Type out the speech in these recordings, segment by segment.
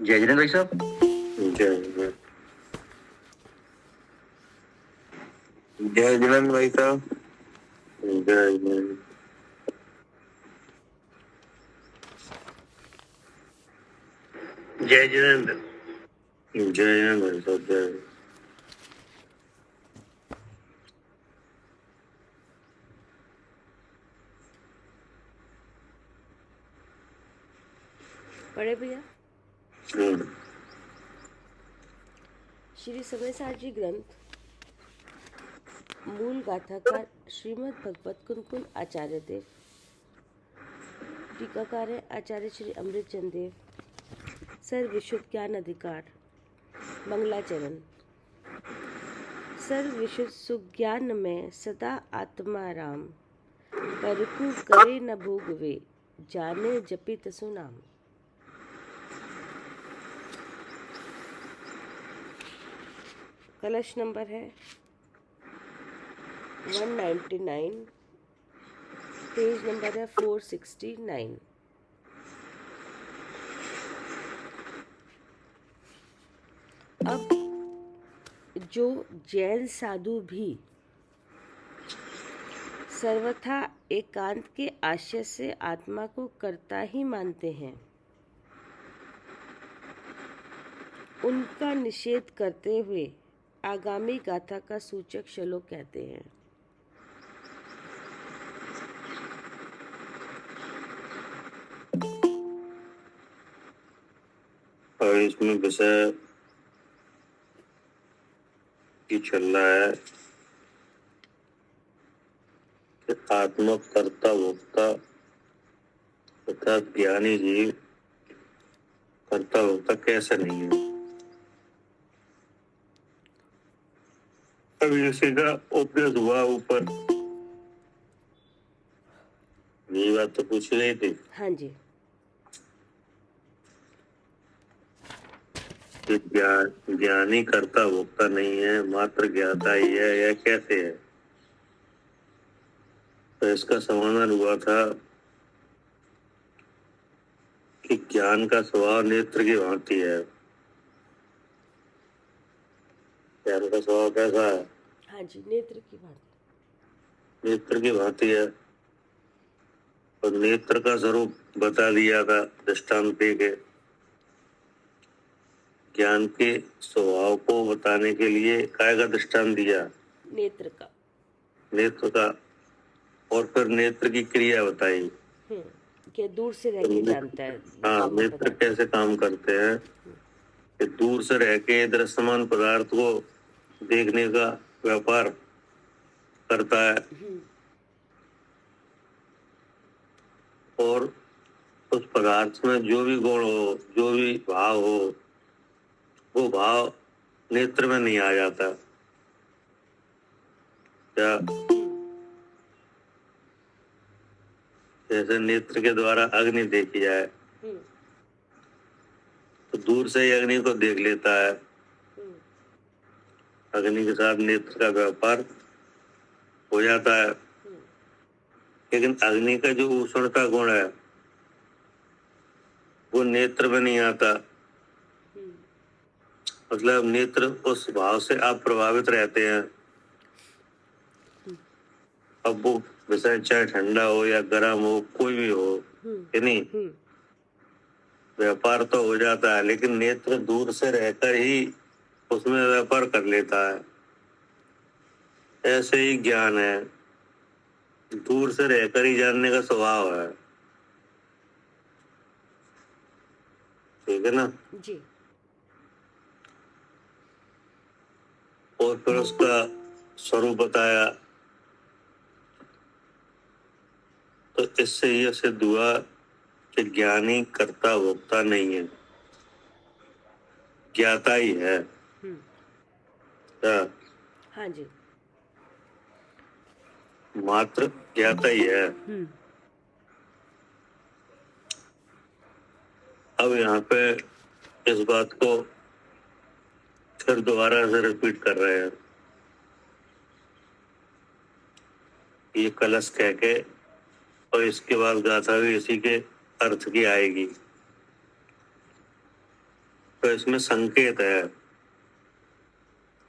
जय जिनेन्द्र भाई साहब। जय जय जिनेन्द्र भाई साहब। जय जय जय जिनेन्द्र। जय जिनेन्द्र भाई साहब। जय पढ़े भैया। हम्म, श्री सव्यसाची ग्रंथ मूल गाथाकार श्रीमद् भगवत कुंकुम आचार्य देव, टीकाकार है आचार्य श्री अमृतचंद देव, सर विशुद्ध ज्ञान अधिकार मंगलाचरण। सर विशुद्ध सुज्ञान में सदा आत्मा राम, परकु करे न भोग वे, जाने जपित सुनाम। कलश नंबर है 199, पेज नंबर है 469। अब जो जैन साधु भी सर्वथा एकांत के आशय से आत्मा को कर्ता ही मानते हैं, उनका निषेध करते हुए आगामी गाथा का सूचक श्लोक कहते हैं। और इसमें विषय की चल रहा है कि आत्मा कर्ता भोक्ता तथा ज्ञानी जीव कर्ता भोक्ता कैसे नहीं है। अभी इसी का उपदेश हुआ ऊपर, ये बात तो पूछी गई थी हाँ जी। कि ज्ञानी कर्ता भोक्ता नहीं है, मात्र ज्ञाता ही है, यह कैसे है। तो इसका समाधान हुआ था कि ज्ञान का स्वभाव नेत्र की भांति है। ज्ञान का स्वभाव कैसा है? हाँ जी, नेत्र की भांति। नेत्र की भांति है। और नेत्र का स्वरूप बता दिया था दृष्टांत के। ज्ञान के स्वभाव को बताने के लिए काय का दृष्टांत दिया? नेत्र का। नेत्र का। और फिर नेत्र की क्रिया बताई कि दूर से रह के जानता है। हाँ, नेत्र कैसे काम करते हैं कि दूर से रह के दृश्यमान पदार्थ को देखने का व्यापार करता है और उस पदार्थ में जो भी गुण हो, जो भी भाव हो, वो भाव नेत्र में नहीं आ जाता। क्या? जैसे नेत्र के द्वारा अग्नि देखी जाए तो दूर से ही अग्नि को देख लेता है। अग्नि के साथ नेत्र का व्यापार हो जाता है। लेकिन अग्नि का जो उष्णता गुण है वो नेत्र में नहीं आता। मतलब नेत्र उस भाव से आप प्रभावित रहते हैं। अब वो विषय चाहे ठंडा हो या गर्म हो, कोई भी हो, कि नहीं, व्यापार तो हो जाता है, लेकिन नेत्र दूर से रहकर ही उसमें व्यापार कर लेता है। ऐसे ही ज्ञान है, दूर से रहकर ही जानने का स्वभाव है। ठीक है ना जी। और फिर उसका स्वरूप बताया। तो इससे यह सिद्ध हुआ कि ज्ञानी कर्ता भोक्ता नहीं है, ज्ञाता ही है। क्या? हाँ जी। मात्र ज्ञाता ही है। अब यहाँ पे इस बात को फिर दोबारा से रिपीट कर रहे हैं। ये कलश कह के और इसके बाद गाथा भी इसी के अर्थ की आएगी। तो इसमें संकेत है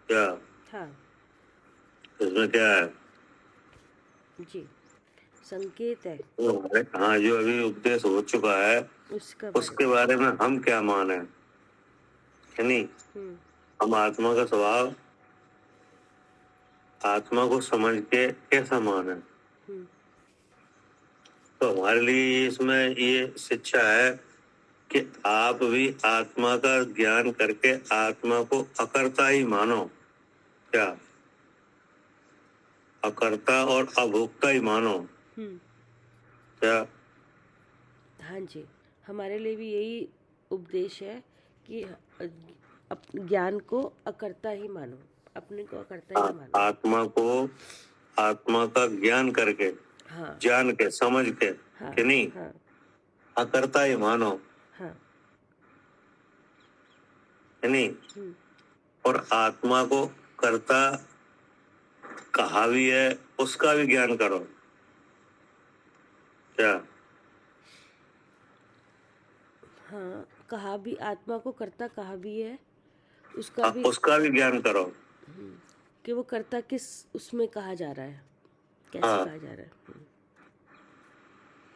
क्या? हाँ इसमें क्या है? जी, संकेत है हाँ, जो अभी उपदेश हो चुका है उसका उसके बारे में हम क्या माने, है नहीं? हम आत्मा का स्वभाव, आत्मा को समझ के कैसा माने? तो हमारे लिए इसमें ये शिक्षा है कि आप भी आत्मा का ज्ञान करके आत्मा को अकर्ता ही मानो। क्या? अकर्ता और अभोक्ता ही मानो। क्या? हाँ जी, हमारे लिए भी यही उपदेश है कि ज्ञान को अकर्ता ही मानो, अपने को अकर्ता ही मानो। आत्मा को, आत्मा का ज्ञान करके, हाँ जान के, समझ के, हाँ कि नहीं, हाँ अकर्ता ही मानो, हाँ है नहीं? और आत्मा को कर्ता कहा भी है उसका भी ज्ञान करो। क्या? हाँ, कहा भी, आत्मा को कर्ता कहा भी है, उसका भी ज्ञान करो कि वो कर्ता किस उसमें कहा जा रहा है, कैसे हाँ, कहा जा रहा है।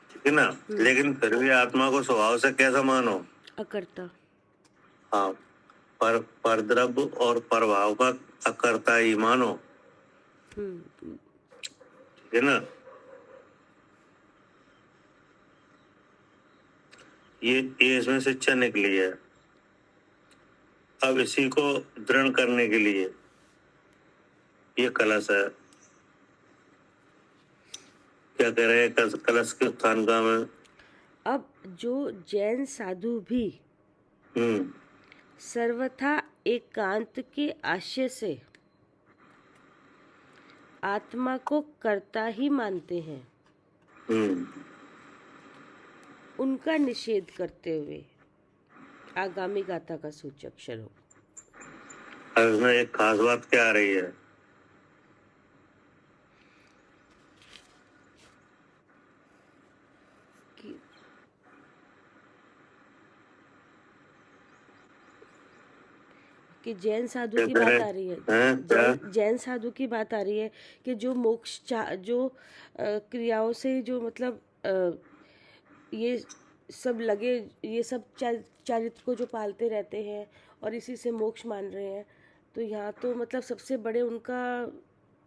ठीक है ना? लेकिन फिर भी आत्मा को स्वभाव से कैसा मानो? अकर्ता। हाँ, पर द्रव्य और प्रभाव का अकर्ता ही मानो, ठीक है ना? ये इसमें शिक्षा निकली है। अब इसी को दृढ़ करने के लिए ये कलश है। क्या कह रहे हैं कलश के उत्थान का में? अब जो जैन साधु भी सर्वथा एकांत के आशय से आत्मा को कर्ता ही मानते हैं, उनका निषेध करते हुए आगामी गाथा का सूचक श्लोक। अब इसमें एक खास बात क्या आ रही है कि जैन साधु की बात आ रही है, जैन साधु की बात आ रही है कि जो मोक्ष जो क्रियाओं से जो मतलब ये सब लगे, ये सब चारित्र को जो पालते रहते हैं और इसी से मोक्ष मान रहे हैं, तो यहाँ तो मतलब सबसे बड़े उनका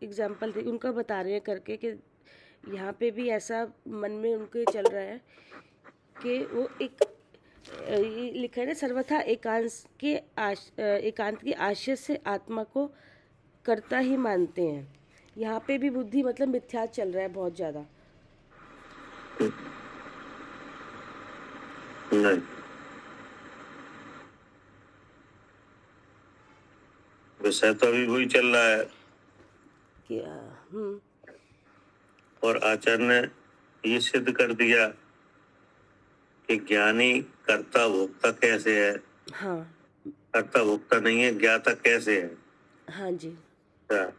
एग्जाम्पल उनका बता रहे हैं करके कि यहाँ पे भी ऐसा मन में उनके चल रहा है कि वो एक ये लिखा है ना, सर्वथा एकांत के आशय से आत्मा को कर्ता ही मानते हैं। यहाँ पे भी बुद्धि मतलब मिथ्या चल रहा है बहुत ज्यादा। नहीं, विषय तो अभी वही चल रहा है कि और आचार्य ने ये सिद्ध कर दिया कि ज्ञानी कर्ता भोक्ता कैसे है। हाँ, कर्ता भोक्ता नहीं है, ज्ञाता कैसे है? हाँ जी, क्या?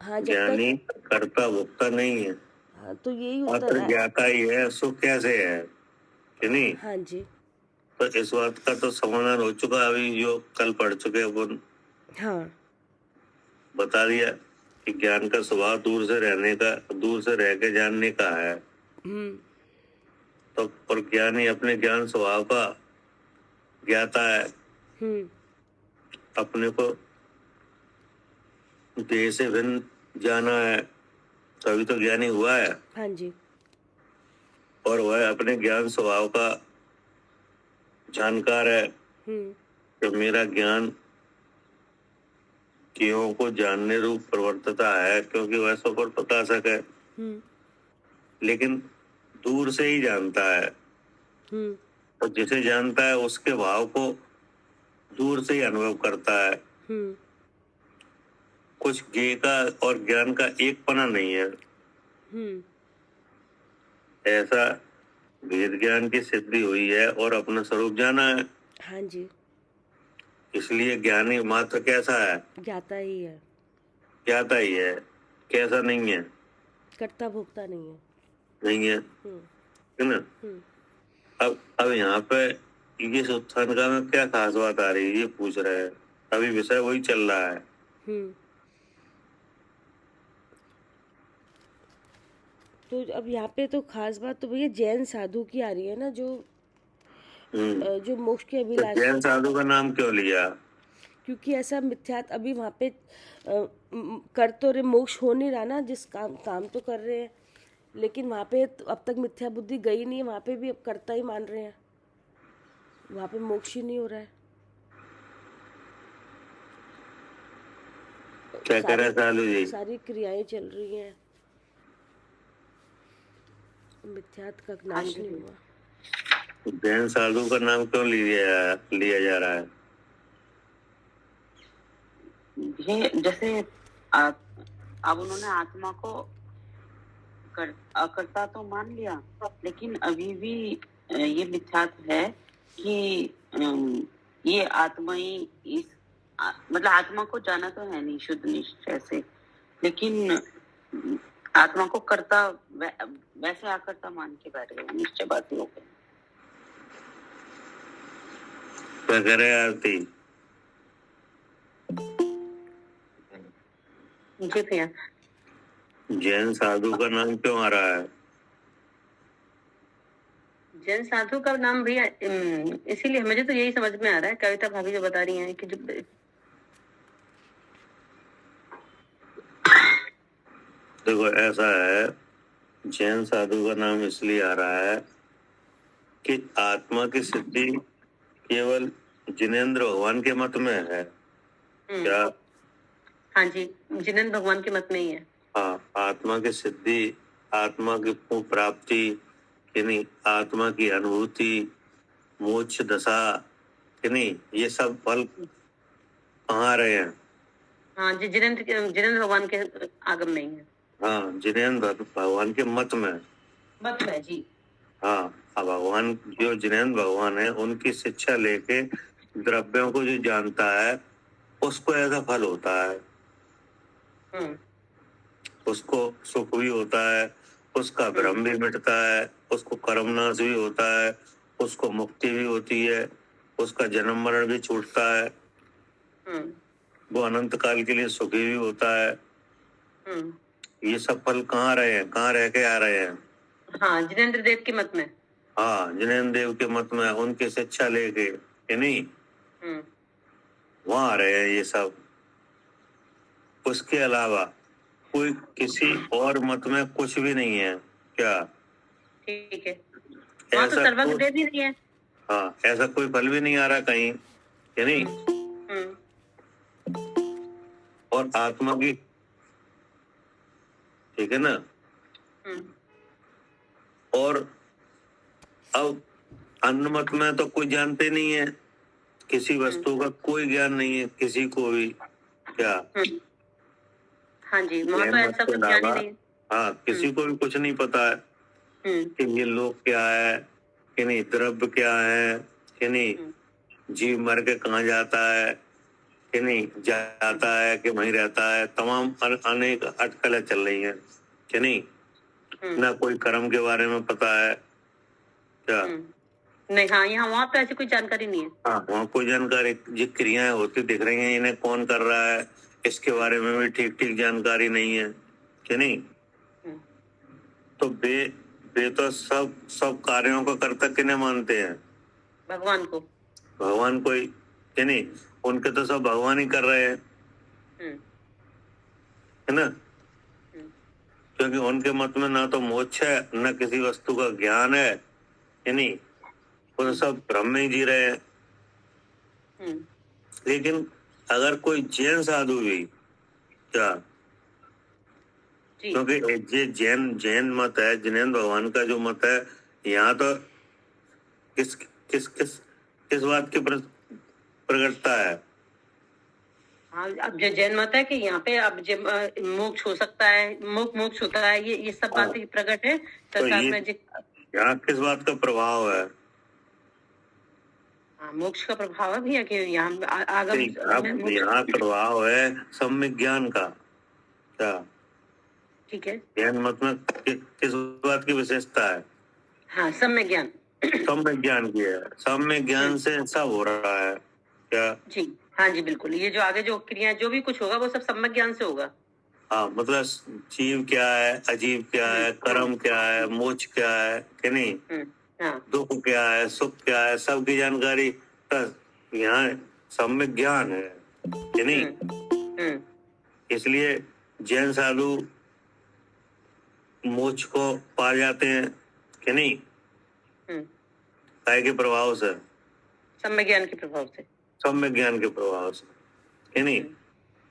हाँ, जब ज्ञानी कर्ता भोक्ता नहीं है, हाँ, तो यही उत्तर है। ज्ञाता ही है, सो कैसे है, कि नहीं? हाँ जी, तो इस बात का तो समाधान हो चुका अभी जो कल पढ़ चुके अपन। हाँ, बता दिया कि ज्ञान का स्वभाव दूर से रहने का, दूर से रह के जानने का है। तो और ज्ञानी अपने ज्ञान स्वभाव का ज्ञाता है, अपने को देह से भिन्न जाना है, तभी तो ज्ञानी हुआ है। हाँ जी, और वह अपने ज्ञान स्वभाव का जानकार है कि मेरा ज्ञान कियों को जानने रूप प्रवर्तता है, क्योंकि वह स्वपर प्रकाशक है। लेकिन दूर से ही जानता है और जिसे जानता है उसके भाव को दूर से ही अनुभव करता है। कुछ ज्ञेय का और ज्ञान का एक पना नहीं है। ऐसा भेद ज्ञान की सिद्धि हुई है और अपना स्वरूप जाना है। हाँ जी, इसलिए ज्ञानी मात्र कैसा है? ज्ञाता ही है, ज्ञाता ही है, कैसा नहीं है, कर्ता भोक्ता नहीं है। नहीं है, है ना? अब यहाँ पे ये उत्थानका में क्या खास बात आ रही है, ये पूछ रहे हैं। अभी विषय वही चल रहा है। तो अब यहाँ पे तो खास बात तो भैया जैन साधु की आ रही है ना, जो मोक्ष के तो अभिलाष। जैन साधु का नाम क्यों लिया? क्योंकि ऐसा मिथ्यात अभी वहाँ पे कर तो रहे, मोक्ष हो नहीं रहा ना, जिस काम तो कर रहे हैं, लेकिन वहाँ पे तो अब तक मिथ्या बुद्धि गई नहीं है, वहाँ पे भी अब कर्ता ही मान रहे हैं, वहाँ पे मोक्ष ही नहीं हो रहा है। क्या कर रहे साधु जी? सारी क्रियाएं चल रही हैं, मिथ्यात का नाश नहीं हुआ। जैन साधु का नाम क्यों लिया जा रहा है? ये जैसे अब उन्होंने आत्मा को अकर्ता तो मान लिया, लेकिन अभी भी ये मिथ्यात है कि ये आत्मा ही मतलब आत्मा को जाना तो है नहीं शुद्ध निश्चय से, लेकिन आत्मा को कर्ता वैसे आकर्ता मान के बैठ गए, निश्चयवादी हो गए। क्या करे आरती? जी भैया। जैन साधु का नाम क्यों आ रहा है? जैन साधु का नाम भैया इसीलिए, मुझे तो यही समझ में आ रहा है, कविता भाभी जो बता रही हैं कि जो देखो ऐसा है, जैन साधु का नाम इसलिए आ रहा है कि आत्मा की सिद्धि केवल जिनेंद्र भगवान के मत में है। क्या? हाँ जी, जिनेंद्र भगवान के मत में ही है। हाँ, आत्मा की सिद्धि, आत्मा की प्राप्ति, यानी आत्मा की अनुभूति, मोक्ष दशा, यानी ये सब फल कहाँ रहे हैं? हाँ जी, जिनेंद्र भगवान के आगम में ही है। हाँ, जिनेंद्र भगवान के मत में जी। हाँ, भगवान जो जिनेंद्र भगवान है, उनकी शिक्षा लेके द्रव्यों को जो जानता है उसको ऐसा फल होता है, उसको सुख भी होता है, उसका भ्रम भी मिटता है, उसको कर्मनाश भी होता है, उसको मुक्ति भी होती है, उसका जन्म मरण भी छूटता है, वो अनंत काल के लिए सुखी भी होता है। ये सब फल कहाँ रहे हैं, कहाँ रह के आ रहे हैं? हाँ, जिनेंद्र देव के मत में। हाँ, जिनेंद्र देव के मत में, उनकी शिक्षा लेके, यानी वहां आ रहे हैं ये सब। उसके अलावा कोई किसी और मत में कुछ भी नहीं है। क्या? ठीक है, वहाँ तो सर्वज्ञ दे भी नहीं है। हाँ, ऐसा कोई फल भी नहीं आ रहा कहीं, यानी और आत्मा की, ठीक है ना? और अब अन्य मत में तो कोई जानते नहीं है, किसी वस्तु का कोई ज्ञान नहीं है किसी को भी। क्या? हाँ जी, वहाँ तो ऐसा कुछ ज्ञान ही नहीं। हाँ, किसी को भी कुछ नहीं पता है कि ये लोक क्या है, कि नहीं द्रव्य क्या है, कि नहीं जीव मर के कहाँ जाता है, कि नहीं जाता है कि वहीं रहता है, तमाम अनेक अटकलें चल रही हैं, कि नहीं? ना कोई कर्म के बारे में पता है। क्या? नहीं, हाँ, यहाँ वहाँ पे ऐसी कोई जानकारी नहीं है। हाँ, वहाँ कोई जानकारी, जो क्रियाएं होती दिख रही हैं, इन्हें कौन कर रहा है इसके बारे में भी ठीक ठीक जानकारी नहीं है, कि नहीं? तो वे तो सब कार्यों को कर्ता किन्हें मानते हैं? भगवान को। भगवान को ही, कि नहीं? उनके तो सब भगवान ही कर रहे हैं, है ना? क्योंकि उनके मत में ना तो मोक्ष है, न किसी वस्तु का ज्ञान है, कि नहीं? वो सब भ्रम में ही जी रहे हैं। लेकिन अगर कोई जैन साधु भी, क्या? क्योंकि ये जैन मत है, जिनेंद्र भगवान का जो मत है, यहाँ तो किस बात की प्रकटता है? हाँ, अब जो जैन मत है कि यहाँ पे अब मोक्ष हो सकता है, मोक्ष होता है, ये सब बातें प्रकट है। तो यहाँ किस बात का प्रभाव है? मोक्ष का प्रभाव है भैया कि यहाँ आगम यहाँ प्रभाव है सम्यक ज्ञान का। क्या? ठीक है, ज्ञान मत में किस बात की विशेषता है? हाँ, सम्यक ज्ञान। सम्यक ज्ञान की है। सम्यक ज्ञान से सब हो रहा है क्या? जी हाँ जी बिल्कुल, ये जो आगे जो क्रिया जो भी कुछ होगा वो सब सम्यक ज्ञान से होगा। हाँ, मतलब जीव क्या है, अजीव क्या है, कर्म क्या है, मोक्ष क्या है कि नहीं, हाँ दुख क्या है, सुख क्या है, सबकी जानकारी यहाँ सम्यक ज्ञान है कि नहीं। इसलिए जैन साधु मोक्ष को पा जाते हैं कि नहीं, काय के प्रभाव से, सम्यक ज्ञान के प्रभाव से, सम्यक ज्ञान के प्रभाव से कि नहीं।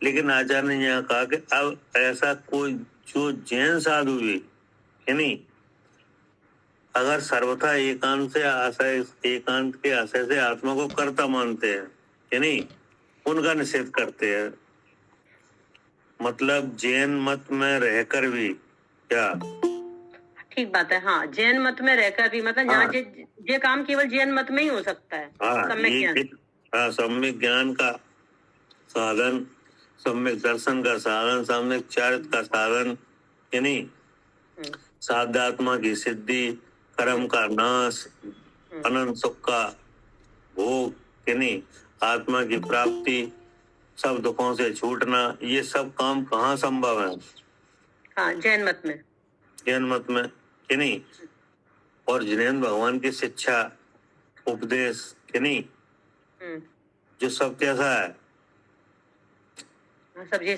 लेकिन आचार्य ने यहाँ कहा कि अब ऐसा कोई जो जैन साधु भी कि नहीं, अगर सर्वथा एकांत के आशय से आत्मा को कर्ता मानते हैं कि नहीं, उनका निषेध करते हैं। मतलब जैन मत में रहकर भी क्या, ठीक बात है। हाँ, जैन मत में रहकर भी मतलब यहाँ ये काम केवल जैन मत में ही हो सकता है। सम्यक ज्ञान, सम्यक ज्ञान का साधन, सम्यक दर्शन का साधन, सम्यक चरित्र का साधन कि नहीं, साध्यात्मा की सिद्धि, कर्म का नाश, अनंत सुख का भोग कि नहीं, आत्मा की प्राप्ति, सब दुखों से छूटना, ये सब काम कहाँ संभव है? हाँ, जैन मत में, जैन मत में कि नहीं। और जिनेन्द्र भगवान की शिक्षा, उपदेश कि नहीं, जो सब कैसा है, सब ये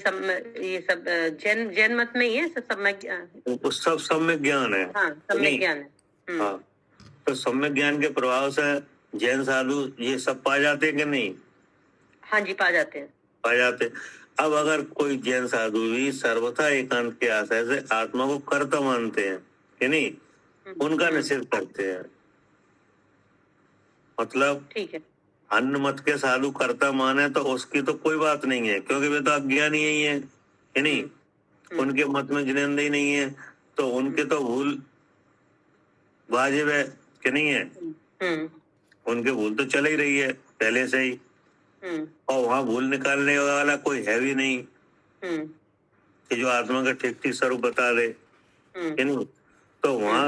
सब जैन मत में ही है, सब सम्यक ज्ञान है। हाँ, सम्यक ज्ञान है। हाँ, तो सम्यक ज्ञान के प्रभाव से जैन साधु ये सब पा जाते हैं कि नहीं? हाँ जी, पा जाते हैं, पा जाते। अब अगर कोई जैन साधु भी सर्वथा एकांत के आशय से आत्मा को कर्ता मानते हैं कि नहीं, उनका निषेध करते हैं। मतलब ठीक है, अन्य मत के साधु कर्ता माने तो उसकी तो कोई बात नहीं है, क्योंकि वे तो अज्ञानी ही है कि नहीं, उनके मत में जिनेंद्र ही नहीं है, तो उनके तो भूल वाजिब है कि नहीं है। उनके भूल तो चल ही रही है पहले से ही, और वहां भूल निकालने वाला कोई है भी नहीं कि जो आत्मा का ठीक ठीक स्वरूप बता दे कि नहीं। तो वहां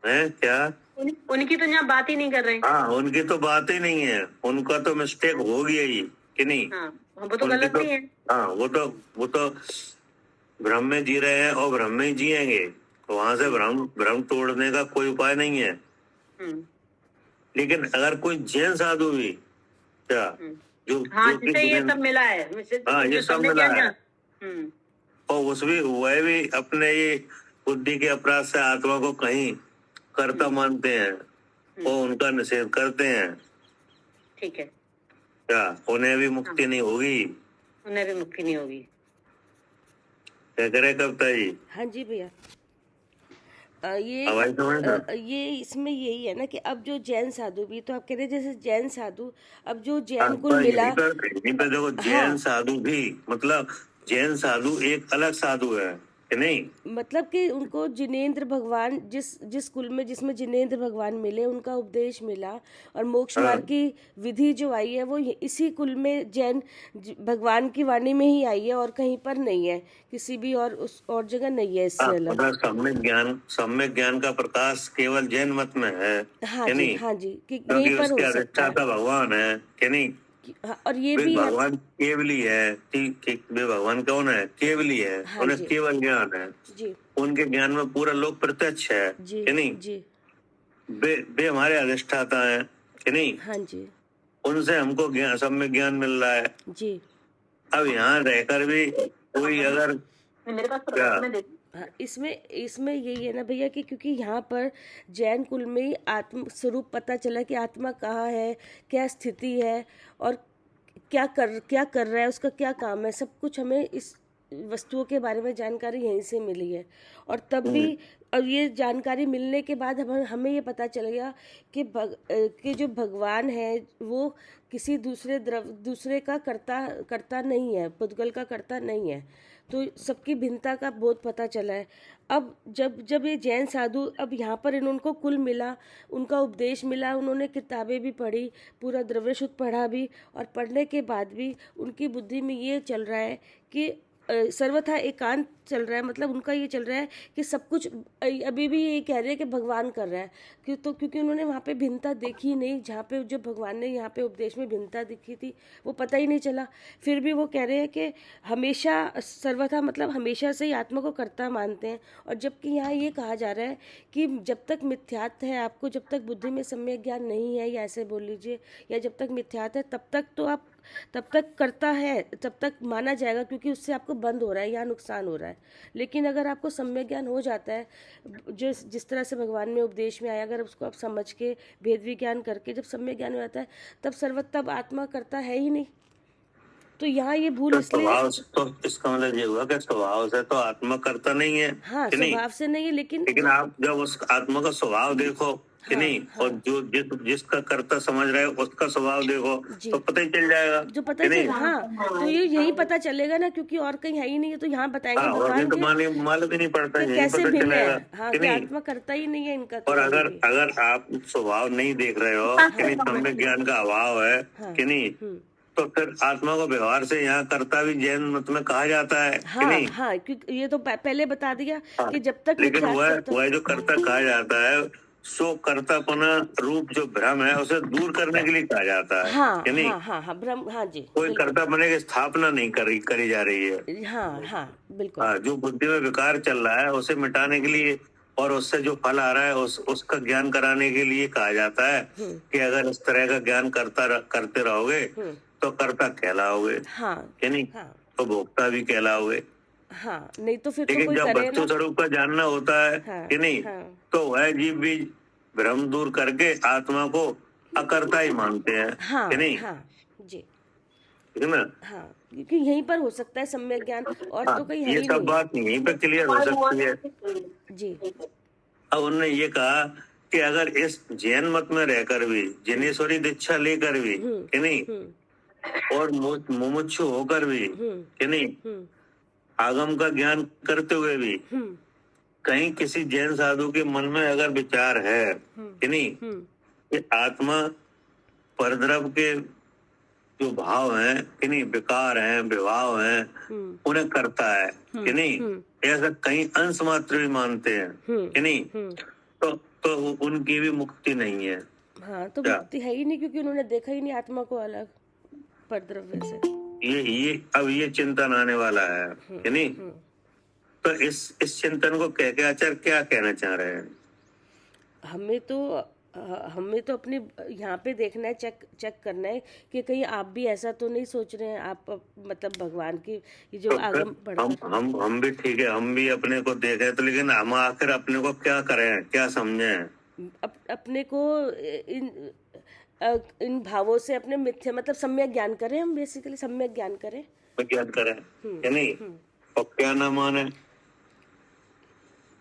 है क्या, उनकी तो यहाँ बात ही नहीं कर रहे। हाँ, उनकी तो बात ही नहीं है, उनका तो मिस्टेक हो गया ही कि नहीं। हाँ, वो तो गलत ही है। हाँ, वो तो भ्रम में जी रहे हैं और भ्रम में ही जिएंगे, तो वहां से भ्रम तोड़ने का कोई उपाय नहीं है। लेकिन अगर कोई जैन साधु भी क्या, जो जिसे ये सब मिला है, हाँ, ये सब मिला है, और उसमें वह भी अपने ये बुद्धि के अपराध से आत्मा को कहीं कर्ता मानते हैं, वो उनका निषेध करते हैं। ठीक है, क्या उन्हें भी मुक्ति नहीं होगी? उन्हें भी मुक्ति नहीं होगी। क्या करे कविता जी? हाँ जी भैया, ये इसमें यही है ना कि अब जो जैन साधु भी, तो आप कह रहे हैं जैसे जैन साधु, अब जो जैन कुल मिला, देखो जैन साधु भी मतलब जैन साधु एक अलग साधु है कि नहीं, मतलब कि उनको जिनेंद्र भगवान जिस कुल में जिसमें जिनेंद्र भगवान मिले, उनका उपदेश मिला, और मोक्ष मार्ग की विधि जो आई है वो इसी कुल में जैन भगवान की वाणी में ही आई है, और कहीं पर नहीं है, किसी भी और जगह नहीं है इससे अलग। सम्यक ज्ञान का प्रकाश केवल जैन मत में है। हाँ जी, हाँ जी, कि यहीं पर हो सकता है। भगवान है कि नहीं, और ये भी भगवान केवली है। वे भगवान कौन है? केवली है। हाँ, उन्हें केवल ज्ञान है जी। उनके ज्ञान में पूरा लोक प्रत्यक्ष है कि नहीं जी। वे हमारे अधिष्ठाता है कि नहीं। हाँ जी, उनसे हमको सम्यक ज्ञान मिल रहा है जी। अब यहाँ रहकर भी कोई अगर मेरे पास क्या, हाँ, इसमें यही है ना भैया कि क्योंकि यहाँ पर जैन कुल में ही आत्म स्वरूप पता चला कि आत्मा कहाँ है, क्या स्थिति है, और क्या कर रहा है, उसका क्या काम है, सब कुछ हमें इस वस्तुओं के बारे में जानकारी यहीं से मिली है। और तब भी अब ये जानकारी मिलने के बाद हमें ये पता चल गया कि जो भगवान है वो किसी दूसरे का करता नहीं है, पुद्गल का करता नहीं है, तो सबकी भिन्नता का बोध पता चला है। अब जब ये जैन साधु अब यहाँ पर उनको कुल मिला, उनका उपदेश मिला, उन्होंने किताबें भी पढ़ी, पूरा द्रव्य शुद्ध पढ़ा भी, और पढ़ने के बाद भी उनकी बुद्धि में ये चल रहा है कि सर्वथा एकांत चल रहा है, मतलब उनका ये चल रहा है कि सब कुछ अभी भी ये कह रहे हैं कि भगवान कर रहा है, क्योंकि उन्होंने वहाँ पे भिन्नता देखी नहीं, जहाँ पे जो भगवान ने यहाँ पे उपदेश में भिन्नता दिखी थी वो पता ही नहीं चला। फिर भी वो कह रहे हैं कि हमेशा सर्वथा मतलब हमेशा से ही आत्मा को कर्ता मानते हैं, और जबकि यहाँ ये कहा जा रहा है कि जब तक मिथ्यात्व है आपको, जब तक बुद्धि में सम्यक ज्ञान नहीं है, या ऐसे बोल लीजिए, या जब तक मिथ्यात्व है तब तक करता है, तब तक माना जाएगा, क्योंकि उससे आपको बंद हो रहा है, यहाँ नुकसान हो रहा है। लेकिन अगर आपको सम्यक ज्ञान हो जाता है, जिस तरह से भगवान में उपदेश में आया, अगर उसको आप समझ के भेद विज्ञान करके जब सम्यक ज्ञान हो जाता है, तब आत्मा करता है ही नहीं। तो यहाँ ये भूल इसलिए, तो इसका मतलब ये हुआ कि स्वभाव से तो आत्मा करता नहीं है। हाँ, स्वभाव से नहीं है, लेकिन आप जब उस आत्मा का स्वभाव देखो कि नहीं, और जो जिसका कर्ता समझ रहे हो उसका स्वभाव देखो, तो पता ही चल जाएगा। जो पता चल, हाँ, तो ये यही पता चलेगा ना, क्योंकि और कहीं है ही नहीं है, तो यहाँ बताएंगे भगवान तो मालूम ही नहीं पड़ता, कैसे भिन्न है, हाँ, कि आत्मा करता ही नहीं है इनका। और अगर आप स्वभाव नहीं देख रहे हो कि नहीं, सम्यक ज्ञान का अभाव है कि नहीं, तो फिर आत्मा को व्यवहार से यहाँ कर्ता भी जैन मत में कहा जाता है कि नहीं। हाँ, क्योंकि ये तो पहले बता दिया कि जब तक, लेकिन वह जो कर्ता कहा जाता है, सो कर्तापना रूप जो भ्रम है उसे दूर करने के लिए कहा जाता है। हाँ, कि नहीं? हाँ, भ्रम, हाँ जी, कोई कर्तापने की स्थापना नहीं करी जा रही है। हाँ, बिल्कुल। जो बुद्धि में विकार चल रहा है उसे मिटाने के लिए, और उससे जो फल आ रहा है उसका ज्ञान कराने के लिए कहा जाता है कि अगर इस तरह का ज्ञान करते रहोगे तो कर्ता कहलाओगे, कि नहीं, तो भोक्ता भी कहलाओगे। हाँ, नहीं तो फिर लेकिन जब वस्तु स्वरूप का जानना होता है कि नहीं, तो वह जीव भी भ्रम दूर करके आत्मा को अकर्ता ही मानते हैं, कि नहीं। जी, ठीक है ना। क्योंकि यहीं पर हो सकता है सम्यक ज्ञान, और तो कहीं है ही नहीं। ये सब बात यहीं पर क्लियर हो सकती है जी। अब उन्होंने ये कहा कि अगर इस जैन मत में रहकर भी, जिनेश्वरी दीक्षा लेकर भी, कि नहीं, और मुमुक्षु होकर भी, कि नहीं, आगम का ज्ञान करते हुए भी कहीं किसी जैन साधु के मन में अगर विचार है कि नहीं, कि आत्मा परद्रव के जो भाव हैं, कि नहीं, विकार हैं, विभाव हैं, उन्हें करता है, कि नहीं, ऐसा कहीं अंश मात्र भी मानते हैं, कि नहीं, तो उनकी भी मुक्ति नहीं है। हाँ, तो मुक्ति है ही नहीं, क्योंकि उन्होंने देखा ही नहीं आत्मा को अलग परद्रव्य से। अब ये चिंतन आने वाला है, कि नहीं। तो इस चिंतन को कह के आचार्य क्या कहना चाह रहे हैं? हमें तो अपने यहाँ पे देखना है, चेक करना है कि कहीं आप भी ऐसा तो नहीं सोच रहे हैं, आप मतलब भगवान की जो आगम पढ़कर हम भी ठीक है, हम भी अपने को देखें, तो लेकिन हम आखिर अपने को क्या करें, क्या समझें? अपने को इन भावों से अपने मिथ्या मतलब सम्यक ज्ञान करें, हम बेसिकली सम्यक ज्ञान करें, कि नहीं, और क्या ना माने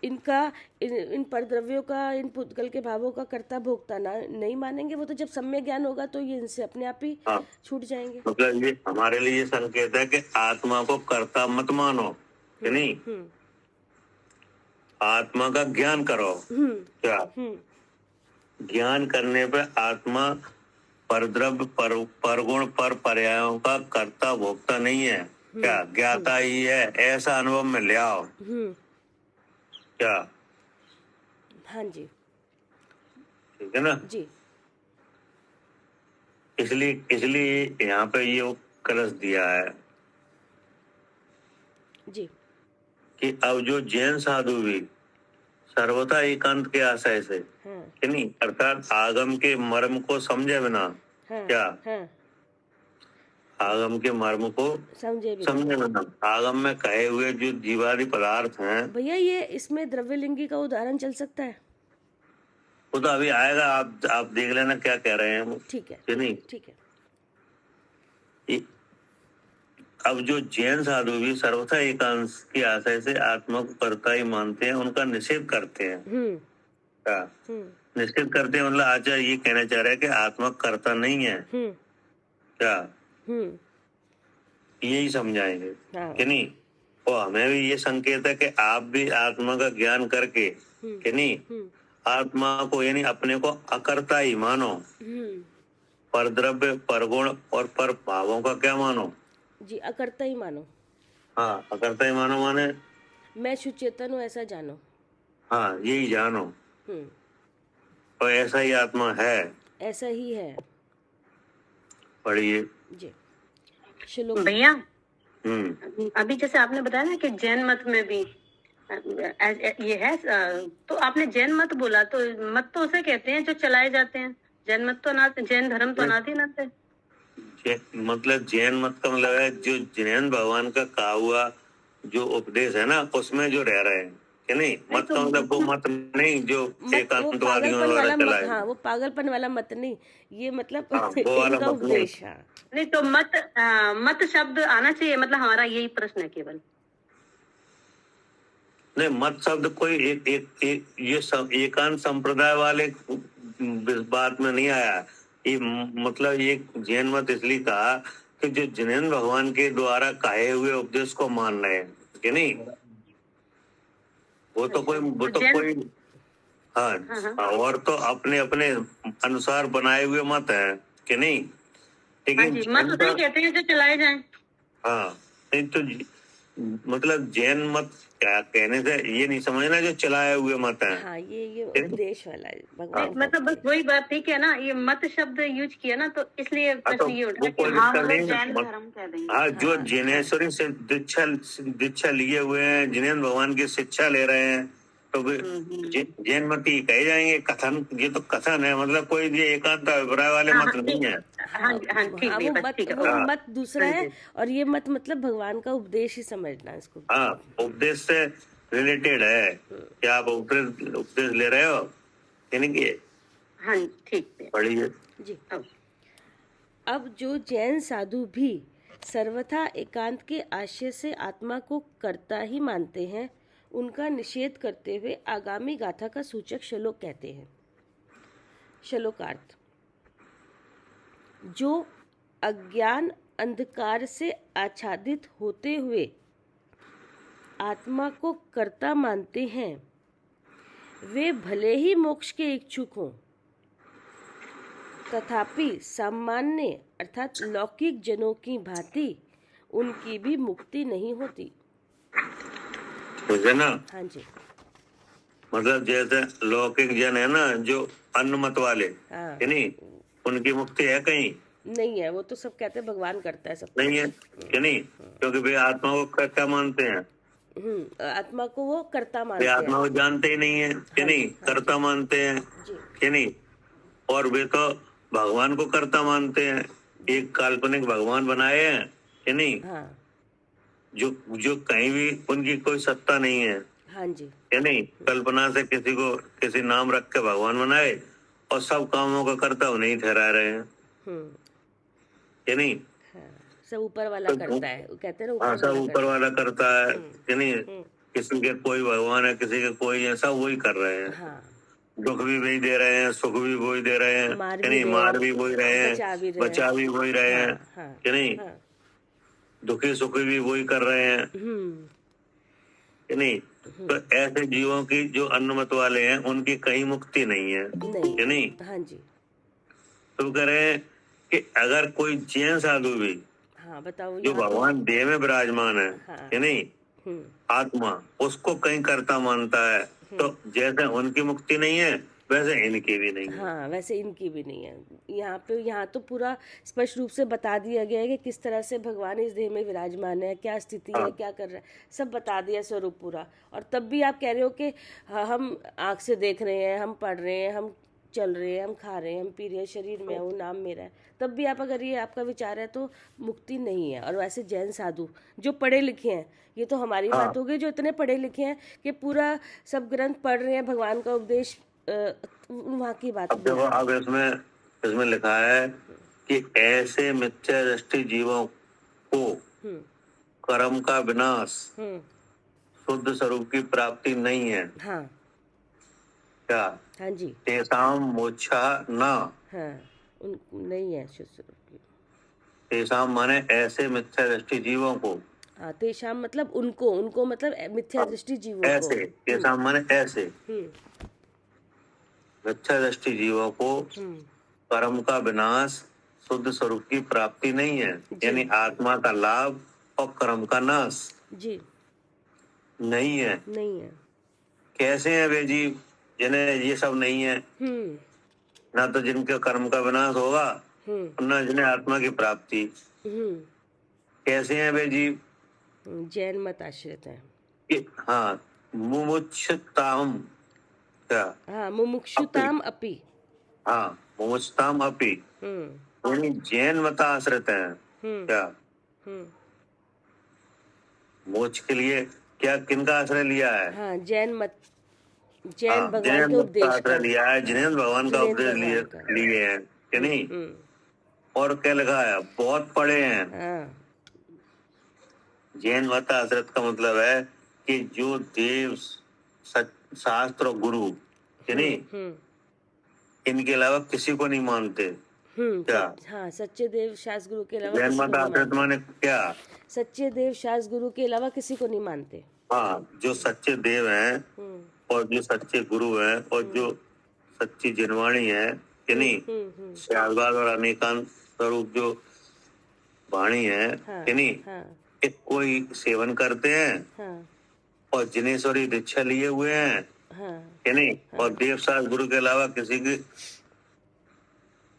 इनका, इन परद्रव्यों का, इन पुद्गल के भावों का कर्ता भोक्ता नहीं मानेंगे, वो तो जब सम्यक ज्ञान होगा तो ये इनसे अपने आप ही छूट जाएंगे। मतलब ये हमारे लिए संकेत है कि आत्मा को कर्ता मत मानो, कि नहीं, आत्मा का ज्ञान करो। क्या ज्ञान करने पे आत्मा परद्रव्य परगुण पर पर्यायों का कर्ता भोक्ता नहीं है, क्या ज्ञाता ही है, ऐसा अनुभव में ले आओ। क्या? हाँ जी, ठीक है ना जी। इसलिए यहाँ पे ये कलश दिया है जी कि अब जो जैन साधु भी सर्वथा एकांत के आशय से, कि नहीं, अर्थात आगम के मर्म को समझे बिना, क्या आगम के मर्म को समझे बिना आगम में कहे हुए जो जीवादि पदार्थ हैं। भैया ये इसमें द्रव्यलिंगी का उदाहरण चल सकता है? वो तो अभी आएगा, आप देख लेना क्या कह रहे हैं वो। ठीक है, कि नहीं, ठीक है। अब जो जैन साधु भी सर्वथा एकांत की आशय से आत्मा को कर्ता ही मानते हैं, उनका निषेध करते हैं। क्या निषेध करते हैं? मतलब आचार्य ये कहना चाह रहे हैं कि आत्मा कर्ता नहीं है। क्या यही समझाएंगे, कि नहीं। और हमें भी ये संकेत है कि आप भी आत्मा का ज्ञान करके, कि नहीं, आत्मा को यानी अपने को अकर्ता ही मानो, परद्रव्य परगुण और पर भावों का क्या मानो? जी, अकर्ता ही मानो। हाँ, अकर्ता ही मानो माने मैं सुचेतन हूँ ऐसा जानो। हाँ, यही जानो और ऐसा ही आत्मा है, ऐसा ही है। पढ़िए जी श्लोक भैया। अभी जैसे आपने बताया ना कि जैन मत में भी ये है, तो आपने जैन मत बोला, तो मत तो उसे कहते हैं जो चलाए जाते हैं। जैन मत तो अनाथ, जैन धर्म तो अनाथ ही नाथ है। मतलब जैन मत का मतलब है जो जैन भगवान का कहा हुआ जो उपदेश है ना, उसमें जो रह रहे हैं कि नहीं। मत का मतलब वो मत नहीं जो एकांतवादियों द्वारा चलाए। हाँ, वो पागलपन वाला मत नहीं, ये मतलब वो वाला इनका मत नहीं। उपदेश। हाँ नहीं तो मत शब्द आना चाहिए, मतलब हमारा यही प्रश्न है केवल। नहीं, मत शब्द कोई ये एकांत संप्रदाय वाले बात में नहीं आया। ये मतलब ये जैन मत इसलिए कहा कि जो जैन भगवान के द्वारा कहे हुए उपदेश को मान रहे हैं कि नहीं। वो तो कोई हाँ, और तो अपने अपने अनुसार बनाए हुए मत है कि नहीं। लेकिन मत तो कहते हैं जो चलाए जाएं। हाँ, नहीं तो मतलब जैन मत क्या कहने से ये नहीं समझना जो चलाए हुए मत है। हाँ, ये उपदेश वाला है भगवान। मतलब बस वही बात ठीक है ना, ये मत शब्द यूज किया ना, तो इसलिए प्रश्न ये उठा कि जैन धर्म कह देंगे। हाँ, जो जिनेश्वरी से दीक्षा लिए हुए हैं, जिनेन भगवान की शिक्षा ले रहे हैं, तो जैन मत ही कहे जाएंगे। कथन, ये तो कथन है, मतलब कोई ये एकांत अभिप्राय वाले मत नहीं है। वो मत दूसरा है और ये मत मतलब भगवान का उपदेश ही समझना इसको। हाँ, उपदेश से रिलेटेड है कि आप उपदेश ले रहे हो यानी कि। हाँ ठीक है, पढ़िए जी। अब जो जैन साधु भी सर्वथा एकांत के आशय से आत्मा को कर्ता ही मानते हैं, उनका निषेध करते हुए आगामी गाथा का सूचक श्लोक कहते हैं। श्लोकार्थ: जो अज्ञान अंधकार से आच्छादित होते हुए आत्मा को कर्ता मानते हैं, वे भले ही मोक्ष के इच्छुक हों, तथापि सामान्य अर्थात लौकिक जनों की भांति उनकी भी मुक्ति नहीं होती। मुझे ना, हाँ जी, मतलब जैसे लौकिक जन है ना जो अन्न मत वाले, हाँ, नहीं, उनकी मुक्ति है कहीं नहीं है। वो तो सब कहते हैं भगवान करता है सब नहीं है कि नहीं, क्योंकि वे आत्मा को कर्ता मानते हैं। आत्मा को वो कर्ता मानते वे हैं। आत्मा को जानते ही नहीं है कि नहीं, कर्ता मानते हैं कि नहीं। और वे तो भगवान को कर्ता मानते हैं, एक काल्पनिक भगवान बनाए हैं कि नहीं। हाँ, जो कहीं भी उनकी कोई सत्ता नहीं है। हाँ जी, कि नहीं, कल्पना से किसी को किसी नाम रख के भगवान बनाए और सब कामों का कर्ता नहीं ठहरा रहे हैं कि नहीं। हाँ, सब ऊपर वाला करता है, कहते हैं हाँ, सब ऊपर वाला करता है कि नहीं। किसी के कोई भगवान है, किसी के कोई है, सब वही कर रहे हैं। हाँ, दुख भी वही दे रहे हैं, सुख भी वही दे रहे हैं कि नहीं, मार भी वही रहे हैं, बचा भी वही रहे हैं कि नहीं, दुखी सुखी भी वही कर रहे हैं कि नहीं। तो ऐसे जीवों की जो अन्नमत वाले हैं उनकी कहीं मुक्ति नहीं है कि नहीं। हाँ जी, तो कह रहे हैं कि अगर कोई जैन साधु भी, हाँ बताओ, जो भगवान देह में विराजमान है कि नहीं, आत्मा, उसको कहीं कर्ता मानता है, तो जैसे उनकी मुक्ति नहीं है वैसे इनकी भी नहीं है। हाँ, वैसे इनकी भी नहीं है। यहाँ तो पूरा स्पष्ट रूप से बता दिया गया है कि किस तरह से भगवान इस देह में विराजमान है, क्या स्थिति है, क्या कर रहा है, सब बता दिया स्वरूप पूरा। और तब भी आप कह रहे हो कि हम आँख से देख रहे हैं, हम पढ़ रहे हैं, हम चल रहे हैं, हम खा रहे हैं, हम पी रहे हैं, शरीर में है, वो नाम मेरा है, तब भी आप अगर ये आपका विचार है तो मुक्ति नहीं है। और वैसे जैन साधु जो पढ़े लिखे हैं, ये तो हमारी बात हो गई, जो इतने पढ़े लिखे हैं कि पूरा सब ग्रंथ पढ़ रहे हैं, भगवान का उपदेश, वहाँ की बात। अब इसमें लिखा है कि ऐसे मिथ्या दृष्टि जीवों को कर्म का विनाश, शुद्ध स्वरूप की प्राप्ति नहीं है। हाँ, क्या? हाँ जी, तेषाम मोक्षा न, हाँ, नहीं है शुद्ध स्वरूप की। तेषाम माने ऐसे मिथ्या दृष्टि जीवों को, हाँ, तेषाम मतलब उनको मतलब मिथ्या दृष्टि जीवों को, ऐसे, तेषाम माने ऐसे मिथ्या दृष्टि जीवों को कर्म का विनाश, शुद्ध स्वरूप की प्राप्ति नहीं है, यानी आत्मा का लाभ और कर्म का नाश जी नहीं है। नहीं है। कैसे हैं वे जीव जिन्हें ये सब नहीं है? ना तो जिनके कर्म का विनाश होगा और ना जिन्हें आत्मा की प्राप्ति। कैसे हैं वे जीव? जैन मत आश्रित है। हाँ, मुमुक्षुताम, क्या? हाँ, मुमुक्षुताम अपि। हाँ, मुमुक्षुताम अपि, यानी जैन मत आश्रित है। क्या? मोक्ष के लिए क्या किनका आश्रय लिया है? हाँ, जैन मत, जैन हाँ, भगवान जैन के मत का उपदेश आश्रय का। लिया है, जिनेन्द्र भगवान का जिनेन्द्र उपदेश भगवान का। लिए हैं कि नहीं? और क्या लिखा है? बहुत पढ़े हैं। हाँ, जैन मत आश्रित का मतलब है कि जो देव, शास्त्र और गुरु कि नहीं, इनके अलावा किसी को नहीं मानते। क्या? हाँ, सच्चे देव शास्त्र गुरु के अलावा जैन किसी मत को नहीं आश्रित मानते। माने क्या? सच्चे देव शास्त्र गुरु के अलावा किसी को नहीं मानते। हाँ, जो सच्चे देव हैं और जो सच्चे गुरु हैं और जो सच्ची जिनवाणी है कि नहीं, श्यालवाद और अनेकांत स्वरूप जो वाणी है कि नहीं, एक कोई सेवन करते हैं और जिनेश्वरी दीक्षा लिए हुए हैं कि नहीं, और देव शास्त्र गुरु के अलावा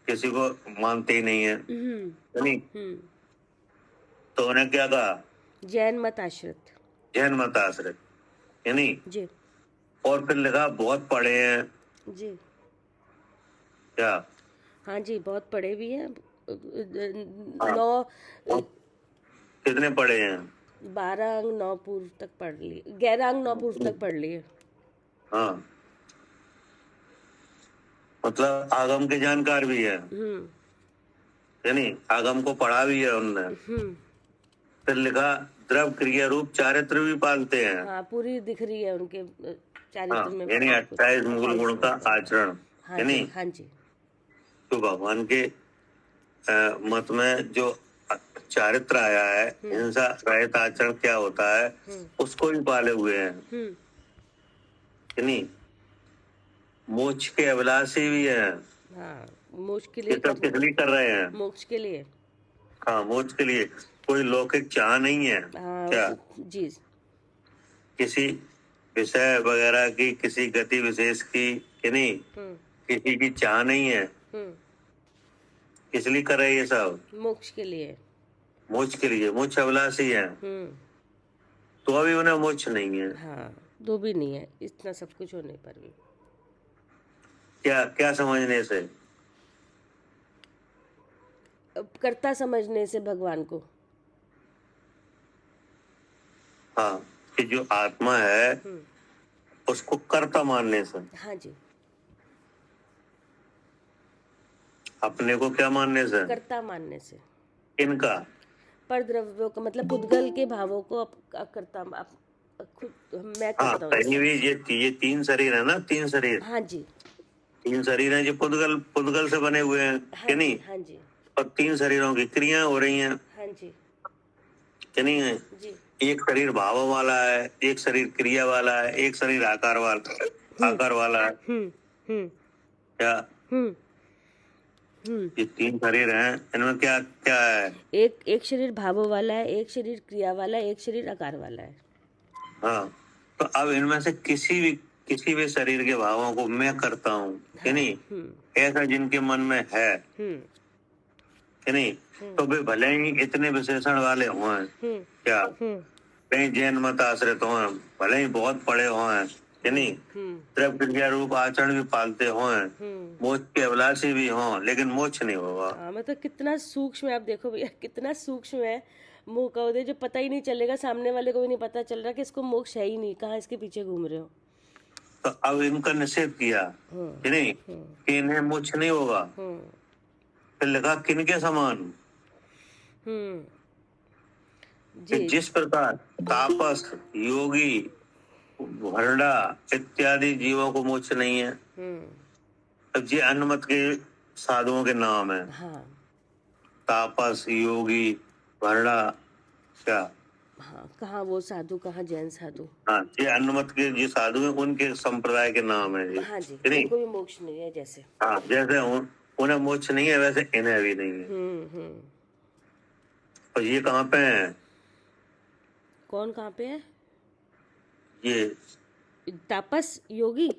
किसी को मानते ही नहीं है कि नहीं। तो उन्हें क्या कहा? जैन मत आश्रित। जैन मत आश्रित, है नहीं। जी। और फिर लिखा बहुत पढ़े हैं। जी। क्या? हाँ जी, बहुत पढ़े भी हैं। हाँ। 9 कितने पढ़े हैं? 12 अंग 9 पूर्व तक पढ़ लिए, 11 अंग 9 पूर्व तक पढ़ लिए। हाँ, मतलब आगम के जानकार भी है, यानी आगम को पढ़ा भी है उनने। फिर लिखा द्रव क्रिया रूप चारित्र भी पालते हैं। हाँ, पूरी दिख रही है उनके चारित्र में। यानी 28 मूल गुण का आचरण, यानी हाँ जी। तो भगवान के मत में जो चारित्र आया है, हिंसा रहित आचरण क्या होता है, उसको भी पाले हुए हैं, यानी मोक्ष के अभिलाषी भी हैं। हाँ, मोक्ष के लिए किस लिए कर रहे हैं? मोक्ष के लिए। हाँ, मोक्ष के लिए। कोई लौकिक चाह नहीं है। क्या? जी। किसी विषय वगैरह की, किसी गति विशेष की कि नहीं, किसी की चाह नहीं है। किस लिए कर रहे हैं ये सब? मोक्ष के लिए। मोक्ष के लिए। मोक्ष अभिलाषी है तो अभी उन्हें मोक्ष नहीं है। हाँ, दो भी नहीं है, इतना सब कुछ होने पर भी। क्या क्या समझने से? कर्ता समझने से भगवान को। हाँ, कि जो आत्मा है उसको कर्ता मानने से। हाँ जी। अपने को क्या मानने से? कर्ता मानने से। इनका पर द्रव्यों का मतलब पुद्गल के भावों को कर्ता खुद मैं करता हूँ। हाँ, ये 3 शरीर है ना, 3 शरीर। हाँ जी। 3 शरीर हैं जो पुद्गल से बने हुए हैं कि नहीं। हाँ जी। और 3 शरीरों की क्रियाएं हो रही हैं। हाँ जी। कि नहीं है जी। एक शरीर भाव वाला है, एक शरीर क्रिया वाला है, एक शरीर आकार वाला है। क्या? ये 3 शरीर हैं, इनमें क्या क्या है? एक शरीर भावों वाला है, एक शरीर क्रिया वाला है, एक शरीर आकार वाला है। हाँ, तो अब इनमें से किसी भी शरीर के भावों को मैं करता हूँ कि नहीं, ऐसा जिनके मन में है कि नहीं, तो वे भले ही इतने विशेषण वाले हों, क्या कहीं जैन मत आश्रित हों, भले ही बहुत पढ़े हों कि नहीं, द्रव्य क्रिया रूप आचरण भी पालते हों, मोक्ष के अभिलाषी भी हों, लेकिन मोक्ष नहीं होगा। मतलब कितना सूक्ष्म है, आप देखो भैया कितना सूक्ष्म है मुंह का उदय, जो पता ही नहीं चलेगा, सामने वाले को भी नहीं पता चल रहा कि इसको मोक्ष है ही नहीं, कहाँ इसके पीछे घूम रहे हो। तो अब इनका निषेध किया कि नहीं, कि इन्हें मोक्ष नहीं होगा। फिर लिखा किनके समान? जिस प्रकार तापस, योगी, भरड़ा इत्यादि जीवों को मोक्ष नहीं है। अब ये अन्नमत के साधुओं के नाम है। तापस, योगी, भरड़ा, क्या? हाँ, कहाँ वो साधु, कहाँ जैन साधु। हाँ, ये अन्नमत के जो साधु हैं उनके संप्रदाय के नाम है ये। हाँ जी, नहीं, कोई मोक्ष नहीं है जैसे। हाँ, जैसे उन्हें मोक्ष नहीं है वैसे इन्हें भी नहीं है। और ये कहाँ पे है? कौन कहाँ पे है? ये तापस योगी?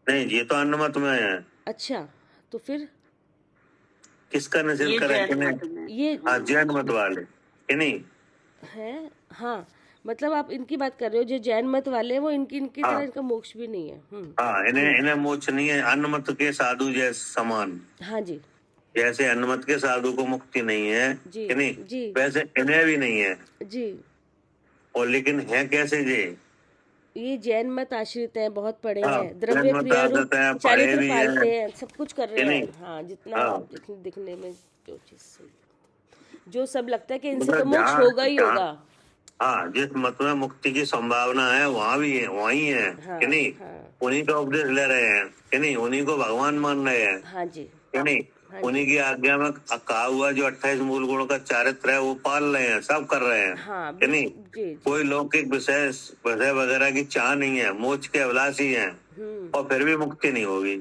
नहीं, ये तो अन्न मत में है। अच्छा, तो फिर किसका निषेध ये करा जैन है? मत में। ये हाँ, जैन मत वाले कि नहीं? है। हाँ, मतलब आप इनकी बात कर रहे हो जो जैन मत वाले हैं, वो इनकी इनकी हाँ। तरह इनका मोक्ष भी नहीं है। हाँ, इन्हें मोक्ष नहीं है। अन्न मत के साधु जैसे समान, हाँ जी जैसे अन्न मत के साधु को मुक्ति नहीं है जी कि नहीं, जी वैसे इन्हें भी नहीं है। जी। और लेकिन है कैसे ये जैन मत आश्रित हैं, बहुत पढ़े हाँ, हैं, द्रव्य जैन मत क्रिया रूप आदत है, पढ़े चारित्र भी पालते है हैं, सब कुछ कर कि रहे नहीं? हैं। हाँ, जितना हाँ, दिखने में जो चीज सही, जो सब लगता है कि इनसे तो मतलब मोक्ष होगा ही होगा। हाँ, जिस मत में मुक्ति की संभावना है वहाँ भी है, वहीं है हाँ कि नहीं? हाँ उन्हीं का उपदेश ले रहे हैं कि नहीं? उन्हीं को भगवान मान रहे हैं हाँ जी कि नहीं? हाँ उन्हीं जी की आज्ञा में कहा हुआ जो 28 मूल गुणों का चारित्र है वो पाल रहे हैं, सब कर रहे हैं हाँ, कि नहीं? बिल्कुल जी जी। कोई लौकिक विषय विषय वगैरह की चाह नहीं है, मोक्ष के अभिलाषी हैं और फिर भी मुक्ति नहीं होगी,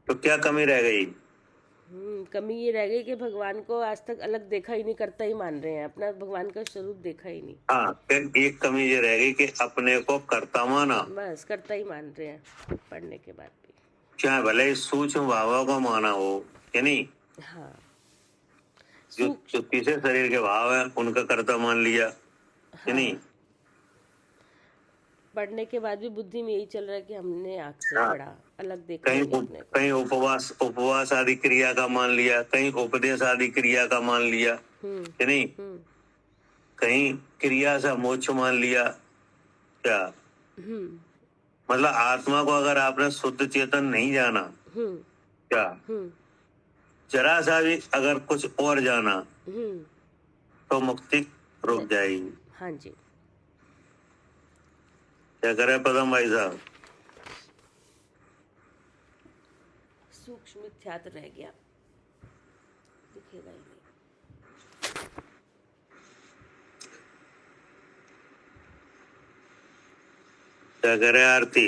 तो क्या कमी रह गई? कमी ये रह गई कि भगवान को आज तक अलग देखा ही नहीं, करता ही मान रहे हैं, अपना भगवान का स्वरूप देखा ही नहीं। हाँ, फिर एक कमी ये रह गई कि अपने को कर्ता माना, बस करता ही मान रहे हैं पढ़ने के बाद भी। चाहे भले ही सूक्ष्म भावों का माना हो कि नहीं? हाँ, जो तीसरे शरीर के भाव है उनका कर्ता मान लिया कि नहीं? पढ़ने के बाद भी बुद्धि में यही चल रहा है कि हमने आँख से हाँ। पढ़ा, अलग देखा ही नहीं अपने को। कहीं उपवास आदि क्रिया का मान लिया, कहीं उपदेश आदि क्रिया का मान लिया कि नहीं? कहीं क्रिया से मोक्ष मान लिया। क्या मतलब आत्मा को अगर आपने शुद्ध चेतन नहीं जाना, क्या जरा सा भी अगर कुछ और जाना तो मुक्ति रुक जाएगी। हाँ जी। क्या करे पदम भाई साहब? सूक्ष्म मिथ्यात्व रह गया, दिखेगा ही नहीं। क्या करे आरती?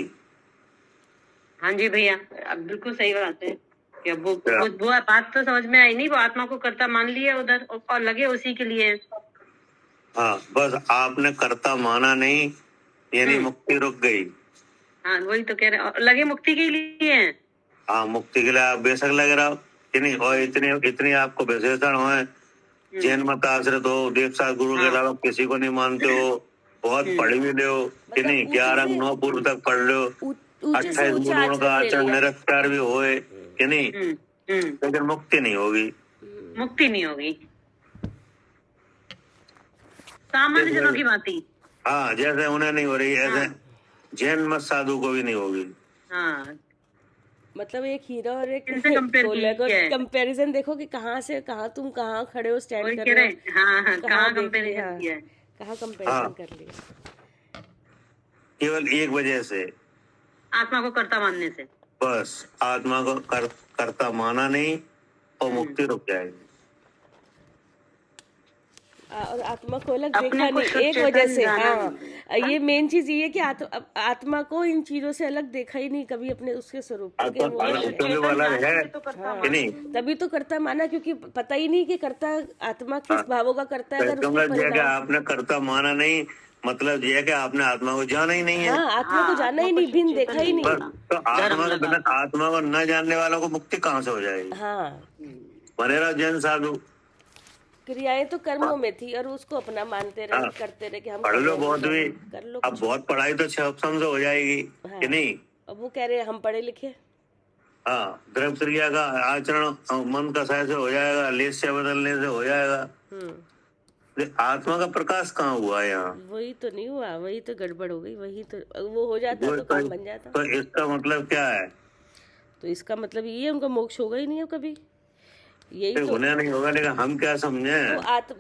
हाँ जी भैया, अब बिल्कुल सही बात है कि अब वो बात तो समझ में आई नहीं, वो आत्मा को कर्ता मान लिया उधर और लगे उसी के लिए। हाँ, बस आपने कर्ता माना नहीं, यानी मुक्ति रुक गई। हाँ, वही तो कह रहे हैं, लगे मुक्ति के लिए हैं। हाँ, मुक्ति के लिए आप बेशक लग रहा हो कि नहीं? और इतनी आपको विशेषण हो, जैन मत आश्रित हो, दीक्षा गुरु के अलावा किसी को नहीं मानते हो, बहुत पढ़ी भी ले हो कि नहीं? 11-9 पूर्व तक पढ़ लो, 28 गुरुओं का आचरण निरक्षर भी होए कि नहीं? लेकिन मुक्ति नहीं होगी। मुक्ति नहीं होगी, सामान्य जनों की भांति। हाँ, जैसे उन्हें नहीं हो रही ऐसे जैन मत साधु को भी नहीं होगी। हाँ, मतलब एक हीरा और एक कंपेरिजन कंपैरिजन देखो कि कहाँ से कहाँ तुम कहाँ खड़े हो, स्टैंड कर रहे हो। हाँ, कहाँ कंपैरिजन किया है, कहाँ कंपैरिजन कर लिया, केवल एक वजह से, आत्मा को कर्ता मानने से। बस आत्मा को कर्ता माना नहीं और मुक्ति रुक जाएगी। और आत्मा को अलग देखा नहीं, एक वजह से। हाँ, ये मेन चीज ये है कि आत्मा को इन चीजों से अलग देखा ही नहीं कभी अपने उसके स्वरूप को। तभी तो कर्ता माना, क्योंकि पता ही नहीं कि कर्ता आत्मा किस भावों का करता है। अगर आपने कर्ता माना नहीं, मतलब ये है कि आपने आत्मा को जाना ही नहीं है। हाँ, आत्मा को जाना ही नहीं, भिन्न देखा ही नहीं। तो आत्मा को न जानने वालों को मुक्ति कहाँ से हो जाएगी? हाँ, बने रहो जैन साधु। क्रियाएं तो कर्मों में थी और उसको अपना मानते रहे, करते रहे कि हम पढ़ लो बहुत भी, कर लो। अब बहुत पढ़ाई तो समझो हो जाएगी कि नहीं? अब वो कह रहे हैं हम पढ़े लिखे। हाँ, द्रव्य क्रिया का आचरण मन का सह से हो जाएगा, लेस से बदलने से हो जाएगा। आत्मा का प्रकाश कहाँ हुआ यहाँ? वही तो नहीं हुआ, वही तो गड़बड़ हो गई। वही तो वो हो जाता तो काम बन जाता। तो इसका मतलब क्या है? तो इसका मतलब ये उनका मोक्ष होगा ही नहीं अब कभी। यही तो उन्हें नहीं होगा, लेकिन हम क्या समझे?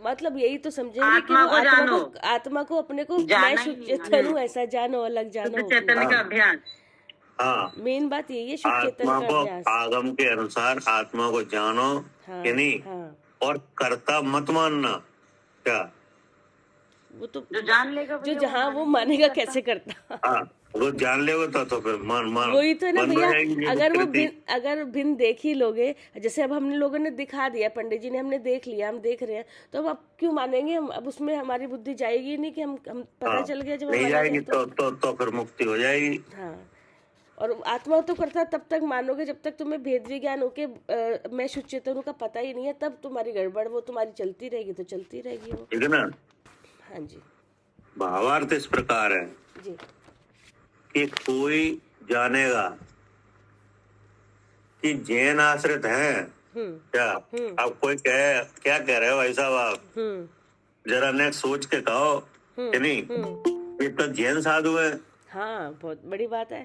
मतलब यही तो समझेंगे कि वो आत्मा को अपने को मैं शुद्ध चेतन हूँ ऐसा जानो, अलग जानो, चेतन का अभ्यास। हाँ, मेन बात यही है, शुद्ध चेतन आत्मा का को अभ्यास। आगम के अनुसार आत्मा को जानो कि नहीं, और कर्ता मत मानना। क्या वो तो जो जान लेगा, जो जहाँ वो मानेगा कैसे करता। हाँ, वो जान लेगा तो फिर मान मान वही तो है ना बंद हो भैया। जाएगी ये अगर वो विकृति। अगर भिन्न देख ही लोगे, जैसे अब हम लोगों ने दिखा दिया, पंडित जी ने हमने देख लिया, हम देख रहे हैं, तो अब क्यों मानेंगे हम? अब उसमें हमारी बुद्धि जाएगी ही नहीं कि हम पता हाँ, चल गया जब नहीं हमारा जाएगी तो फिर मुक्ति हो जाएगी। हाँ। और आत्मा तो करता तब तक मानोगे जब तक तुम्हें भेद विज्ञान होके मैं शुद्ध चेतन हूं का पता ही नहीं है, तब तुम्हारी गड़बड़ वो तुम्हारी चलती रहेगी तो चलती रहेगी वो। ठीक है ना। हाँ जी भावार्थ इस प्रकार है जी। कि कोई जानेगा कि जैन आश्रित हैं क्या। अब कोई क्या कह रहे हो भाई साहब आप, जरा नेक्स्ट सोच के कहो कि नहीं, ये तो जैन साधु है। हाँ बहुत बड़ी बात है।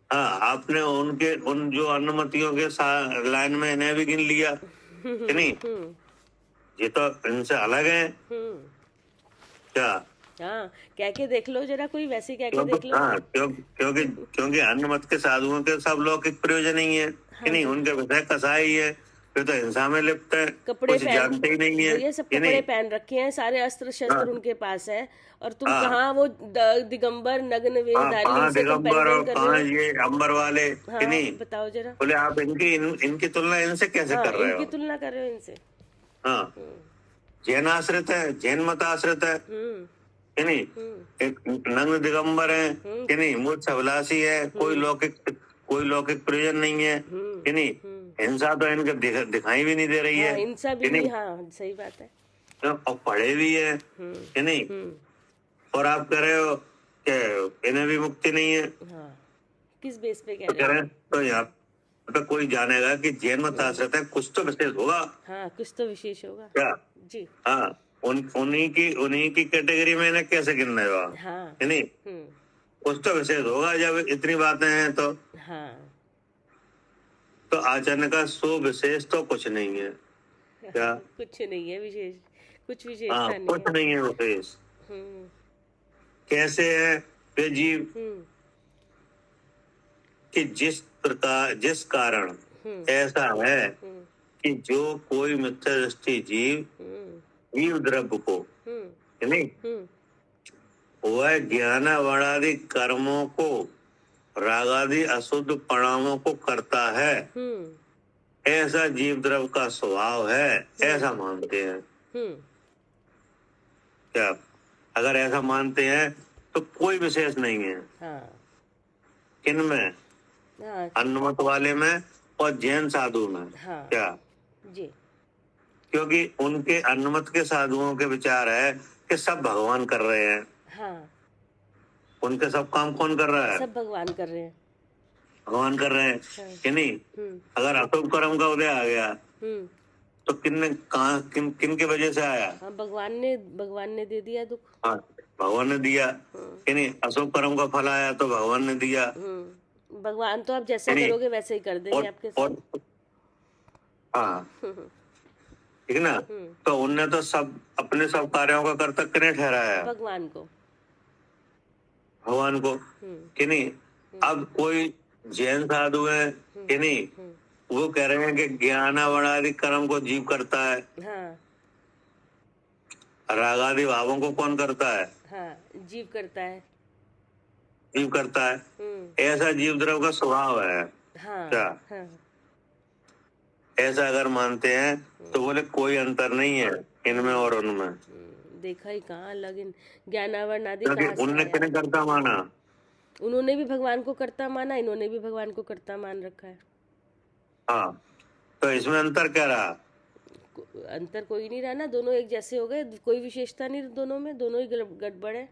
हाँ, आपने उन जो अनुमतियों के लाइन में इन्हें भी गिन लिया कि नहीं, ये तो इनसे अलग है क्या। हाँ कह के देख लो जरा, कोई वैसे कह के देख लो। हाँ, क्योंकि अन्य मत के साधुओं के सब लौकिक प्रयोजन ही है कि नहीं, उनके विषय कसाई है, फिर तो हिंसा में लिप्त है, कपड़े कुछ जानते ही नहीं है। ये सब कपड़े पहन रखे हैं, सारे अस्त्र शस्त्र उनके पास है, और तुम हाँ। कहाँ वो दिगंबर नग्न वेशधारी, कहाँ इनसे तुम दिगंबर और कंपेरिजन कर कहाँ रहे हो। ये अंबर वाले हाँ कि नहीं। बताओ जरा। बोले आप इनकी तुलना इनसे कैसे हाँ कर रहे इनकी हो। तुलना कर रहे हो इनसे। हाँ, जैन आश्रित है, जैन मत आश्रित है कि नहीं, एक नग्न दिगंबर है कि नहीं, मूर्ख अभिलाषी है, कोई लौकिक प्रयोजन नहीं है कि नहीं, हिंसा तो इनके दिखाई भी नहीं दे रही है हिंसा भी नहीं। हाँ सही बात है। और पढ़े भी है कि नहीं, और आप कह रहे हो कि इन्हें भी मुक्ति नहीं है। हाँ किस बेस पे तो कह रहे हो? तो यहाँ पे कोई जानेगा कि जैन मत आश्रित है, कुछ तो विशेष होगा। हाँ कुछ तो विशेष होगा क्या जी। हाँ, उन्हीं की कैटेगरी में इन्हें कैसे गिनना है हाँ कि नहीं, कुछ तो विशेष होगा जब इतनी बातें हैं तो। हाँ तो आचरण का सो विशेष तो कुछ नहीं है क्या। कुछ नहीं है विशेष, कुछ हाँ, विशेषता नहीं कुछ है। नहीं है विशेष। कैसे है वे जीव कि जिस कारण ऐसा है कि जो कोई मिथ्या दृष्टि जीव द्रव्य को नहीं, वह ज्ञान वर्णादि कर्मों को, रागादि अशुद्ध परिणामों को करता है, ऐसा जीव द्रव्य का स्वभाव है, ऐसा मानते हैं क्या। अगर ऐसा मानते हैं तो कोई विशेष नहीं है। हाँ किनमें, अन्नमत वाले में और जैन साधु में। हाँ क्या जी। क्योंकि उनके अन्नमत के साधुओं के विचार है कि सब भगवान कर रहे हैं। हाँ उनके सब काम कौन कर रहा है, सब भगवान कर रहे हैं। भगवान कर रहे हैं कि नहीं। अगर अशुभ कर्म का उदय आ गया तो किन के वजह से आया। हाँ भगवान ने दे दिया दुख। हाँ, भगवान ने दिया कि नहीं। अशुभ कर्म का फल आया तो भगवान ने दिया। भगवान तो आप जैसा करोगे वैसे ही कर देंगे आपके साथ। हाँ ठीक है ना। तो उनने तो सब अपने सब कार्यों का कर्ता किन्हें ठहराया, भगवान को कि नहीं। अब कोई जैन साधु है कि नहीं, वो कह रहे हैं कि ज्ञान वर्णादि कर्म को जीव करता है। हाँ रागादि भावों को कौन करता है, हाँ जीव करता है। जीव करता है, ऐसा जीव द्रव्य का स्वभाव है। हाँ क्या हाँ ऐसा अगर मानते हैं तो बोले कोई अंतर नहीं है इनमें और उनमें। देखा ही कहाँ अलग इन ज्ञानावरण आदि क्योंकि कहाँ से उनने आया? किन्हें करता माना, उन्होंने भी भगवान को कर्ता माना, इन्होंने भी भगवान को कर्ता मान रखा है। हाँ, तो इसमें अंतर क्या रहा। अंतर कोई नहीं रहा ना, दोनों एक जैसे हो गए, कोई विशेषता नहीं दोनों में, दोनों ही गड़बड़ है,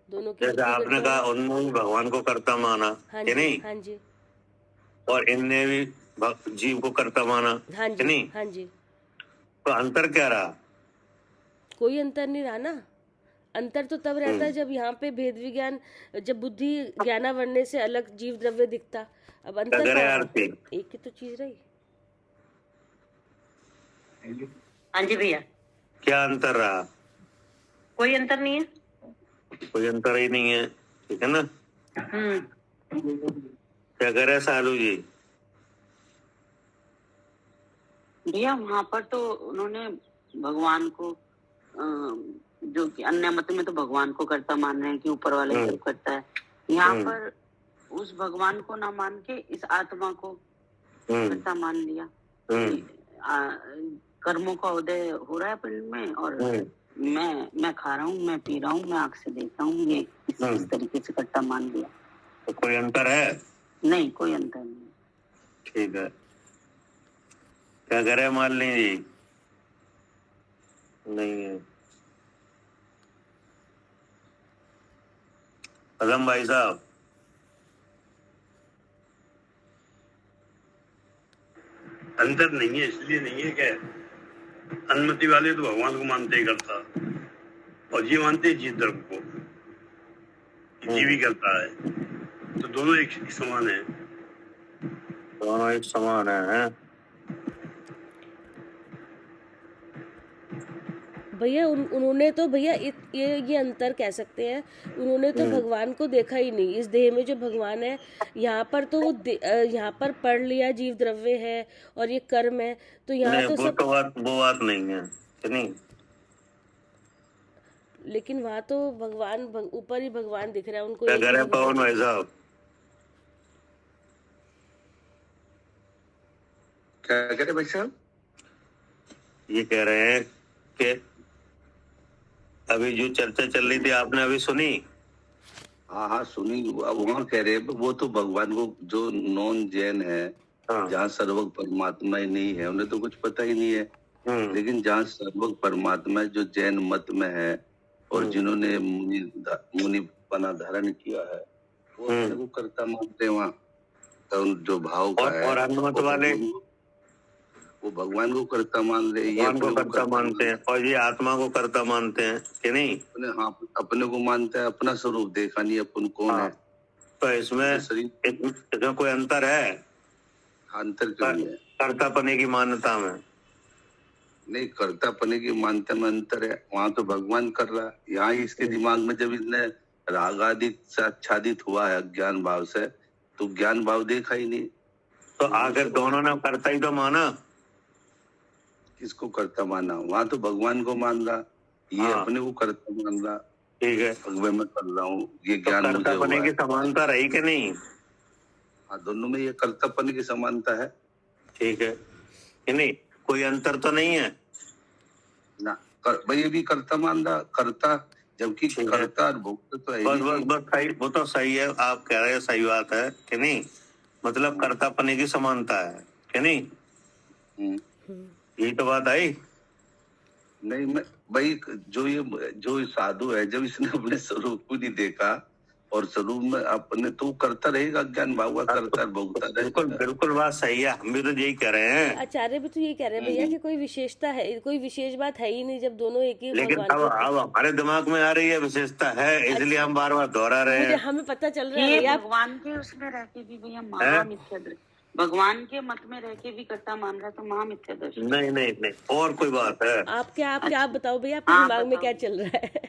दोनों की जैसे आपने कहा उन्होंने भी भगवान को कर्ता माना कि नहीं, हाँ जी, और इनने भी जीव को कर्ता माना हाँ कि नहीं। जी, हाँ जी। तो अंतर क्या रहा, कोई अंतर नहीं रहा ना। अंतर तो तब रहता है जब यहाँ पे भेद विज्ञान, जब बुद्धि ज्ञानावरण से अलग जीव द्रव्य दिखता। अब अंतर एक ही तो चीज रही। हाँ जी भैया, क्या अंतर रहा, कोई अंतर नहीं है, कोई अंतर ही नहीं है। ठीक है ना। क्या कह रहे सालू जी। भैया वहां पर तो उन्होंने भगवान को जो कि अन्य मत में तो भगवान को करता मान रहे हैं कि ऊपर वाले सब करता है, यहाँ पर उस भगवान को ना मान के इस आत्मा को करता मान लिया। कर्मों का उदय हो रहा है पिंड में और मैं खा रहा हूँ, मैं पी रहा हूँ, मैं आँख से देख रहा हूँ, ये इस तरीके से करता मान लिया। तो कोई अंतर है? नहीं, कोई अंतर नहीं। ठीक है, क्या करे मालिनी जी? नहीं है। अदम भाई साहब, अंतर नहीं है, इसलिए नहीं है क्या अनुमति वाले तो भगवान को मानते ही करता, और ये मानते हैं जीव धर्म को, जीव ही करता है, तो दोनों एक समान है। दोनों एक समान है। भैया उन्होंने तो भैया ये अंतर कह सकते हैं, उन्होंने तो भगवान को देखा ही नहीं। इस देह में जो भगवान है, यहाँ पर तो यहाँ पर पढ़ लिया जीव द्रव्य है और ये कर्म है, तो यहाँ तो सब वो बात नहीं है नहीं। लेकिन वहाँ तो भगवान ऊपर ही भगवान दिख रहा है उनको। क्या कह रहे हैं पवन भाई साहब? क्या कह रहे भाई साहब? ये कह रहे हैं कि अभी जो चर्चा चल रही थी आपने अभी सुनी? हाँ हाँ सुनी। वहाँ कह रहे वो तो भगवान को जो नॉन जैन है, जहाँ सर्वज्ञ परमात्मा ही नहीं है, उन्हें तो कुछ पता ही नहीं है। लेकिन जहाँ सर्वज्ञ परमात्मा जो जैन मत में है और जिन्होंने मुनिपना धारण किया है, वो अपने को कर्ता मानते हैं वहाँ। तो जो भाव का है, और अनुमत वाले वो भगवान को कर्ता मान रहे, भगवान को कर्ता मानते हैं, और ये आत्मा को कर्ता मानते हैं कि नहीं? अपने को मानता है, अपना स्वरूप देखा नहीं अपन कौन है। तो इसमें कोई अंतर है? अंतर क्यों नहीं है? कर्तापने की मान्यता में नहीं, कर्तापने की मान्यता में अंतर है। वहां तो भगवान कर रहा है, यहाँ इसके दिमाग में जब इसने रागादित से आच्छादित हुआ है ज्ञान भाव से, तो ज्ञान भाव देखा ही नहीं। तो आखिर दोनों ने कर्ता ही तो माना। किसको कर्ता माना? वहां तो भगवान को मान रहा, ये अपने को कर्ता मान रहा। ठीक है, मैं कर रहा हूँ, ये ज्ञान तो कर्तापने की समानता रही कि नहीं? हाँ, दोनों में ये कर्तापने की समानता है। ठीक है कि नहीं? कोई अंतर तो नहीं है ना। भाई ये भी कर्ता मान रहा, कर्ता, जबकि कर्ता और भोक्ता तो है। बस सही, वो तो सही है, आप कह रहे हैं सही बात है कि नहीं? मतलब कर्तापने की समानता है कि नहीं? यही तो बात आई। नहीं, मैं भाई जो साधु है, जब इसने अपने स्वरूप को नहीं देखा और स्वरूप में अपने, तो करता रहेगा ज्ञान भाव का, करता भोगता रहेगा। बिल्कुल बात सही है, हम भी तो यही कह रहे हैं। आचार्य भी तो यही कह रहे हैं भैया कि कोई विशेषता है, कोई विशेष बात है ही नहीं जब दोनों एक ही। लेकिन अब हमारे दिमाग में आ रही है विशेषता है, इसलिए हम बार बार दोहरा रहे हैं। हमें पता चल रहा है भगवान के उसमें रह के भी भैया महामिथ्या, भगवान के मत में रह के भी करता मान रहा, तो महामिथ्या दर्शन। नहीं, और कोई बात है? आप बताओ भैया, आपके दिमाग में क्या चल रहा है?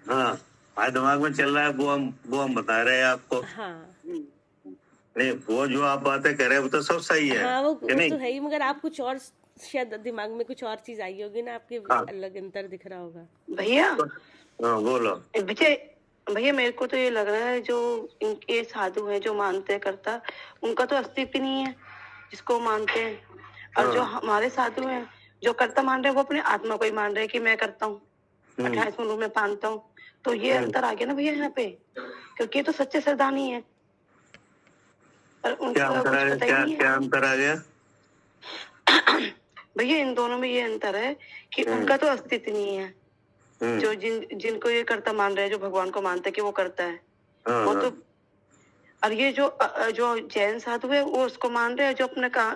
हाँ, हमारे दिमाग में चल रहा है, वो हम बता रहे हैं आपको। हाँ, नहीं, वो जो आप बातें कह रहे हैं वो तो सब सही है। हाँ, वो तो है ही, मगर आप कुछ और, शायद दिमाग में कुछ और चीज आई होगी ना, आपके अलग अंतर दिख रहा होगा। भैया बोलो। भैया मेरे को तो ये लग रहा है, जो इनके साधु हैं जो मानते हैं करता, उनका तो अस्तित्व नहीं है जिसको मानते हैं, और जो हमारे साधु हैं जो कर्ता मान रहे हैं, वो अपने आत्मा को ही मान रहे हैं कि मैं करता हूँ, 28वें रूप में पानता हूँ। तो ये अंतर आ गया ना भैया यहाँ पे, क्योंकि ये तो सच्चे श्रद्धानी है, पर उनका कुछ पता ही नहीं है। क्या अंतर आ गया भैया? इन दोनों में ये अंतर है कि उनका तो अस्तित्व नहीं है, जो जिनको ये कर्ता मान रहे हैं, जो भगवान को मानते हैं कि वो करता है, वो तो, और ये जो जैन साधु है वो उसको मान रहे हैं,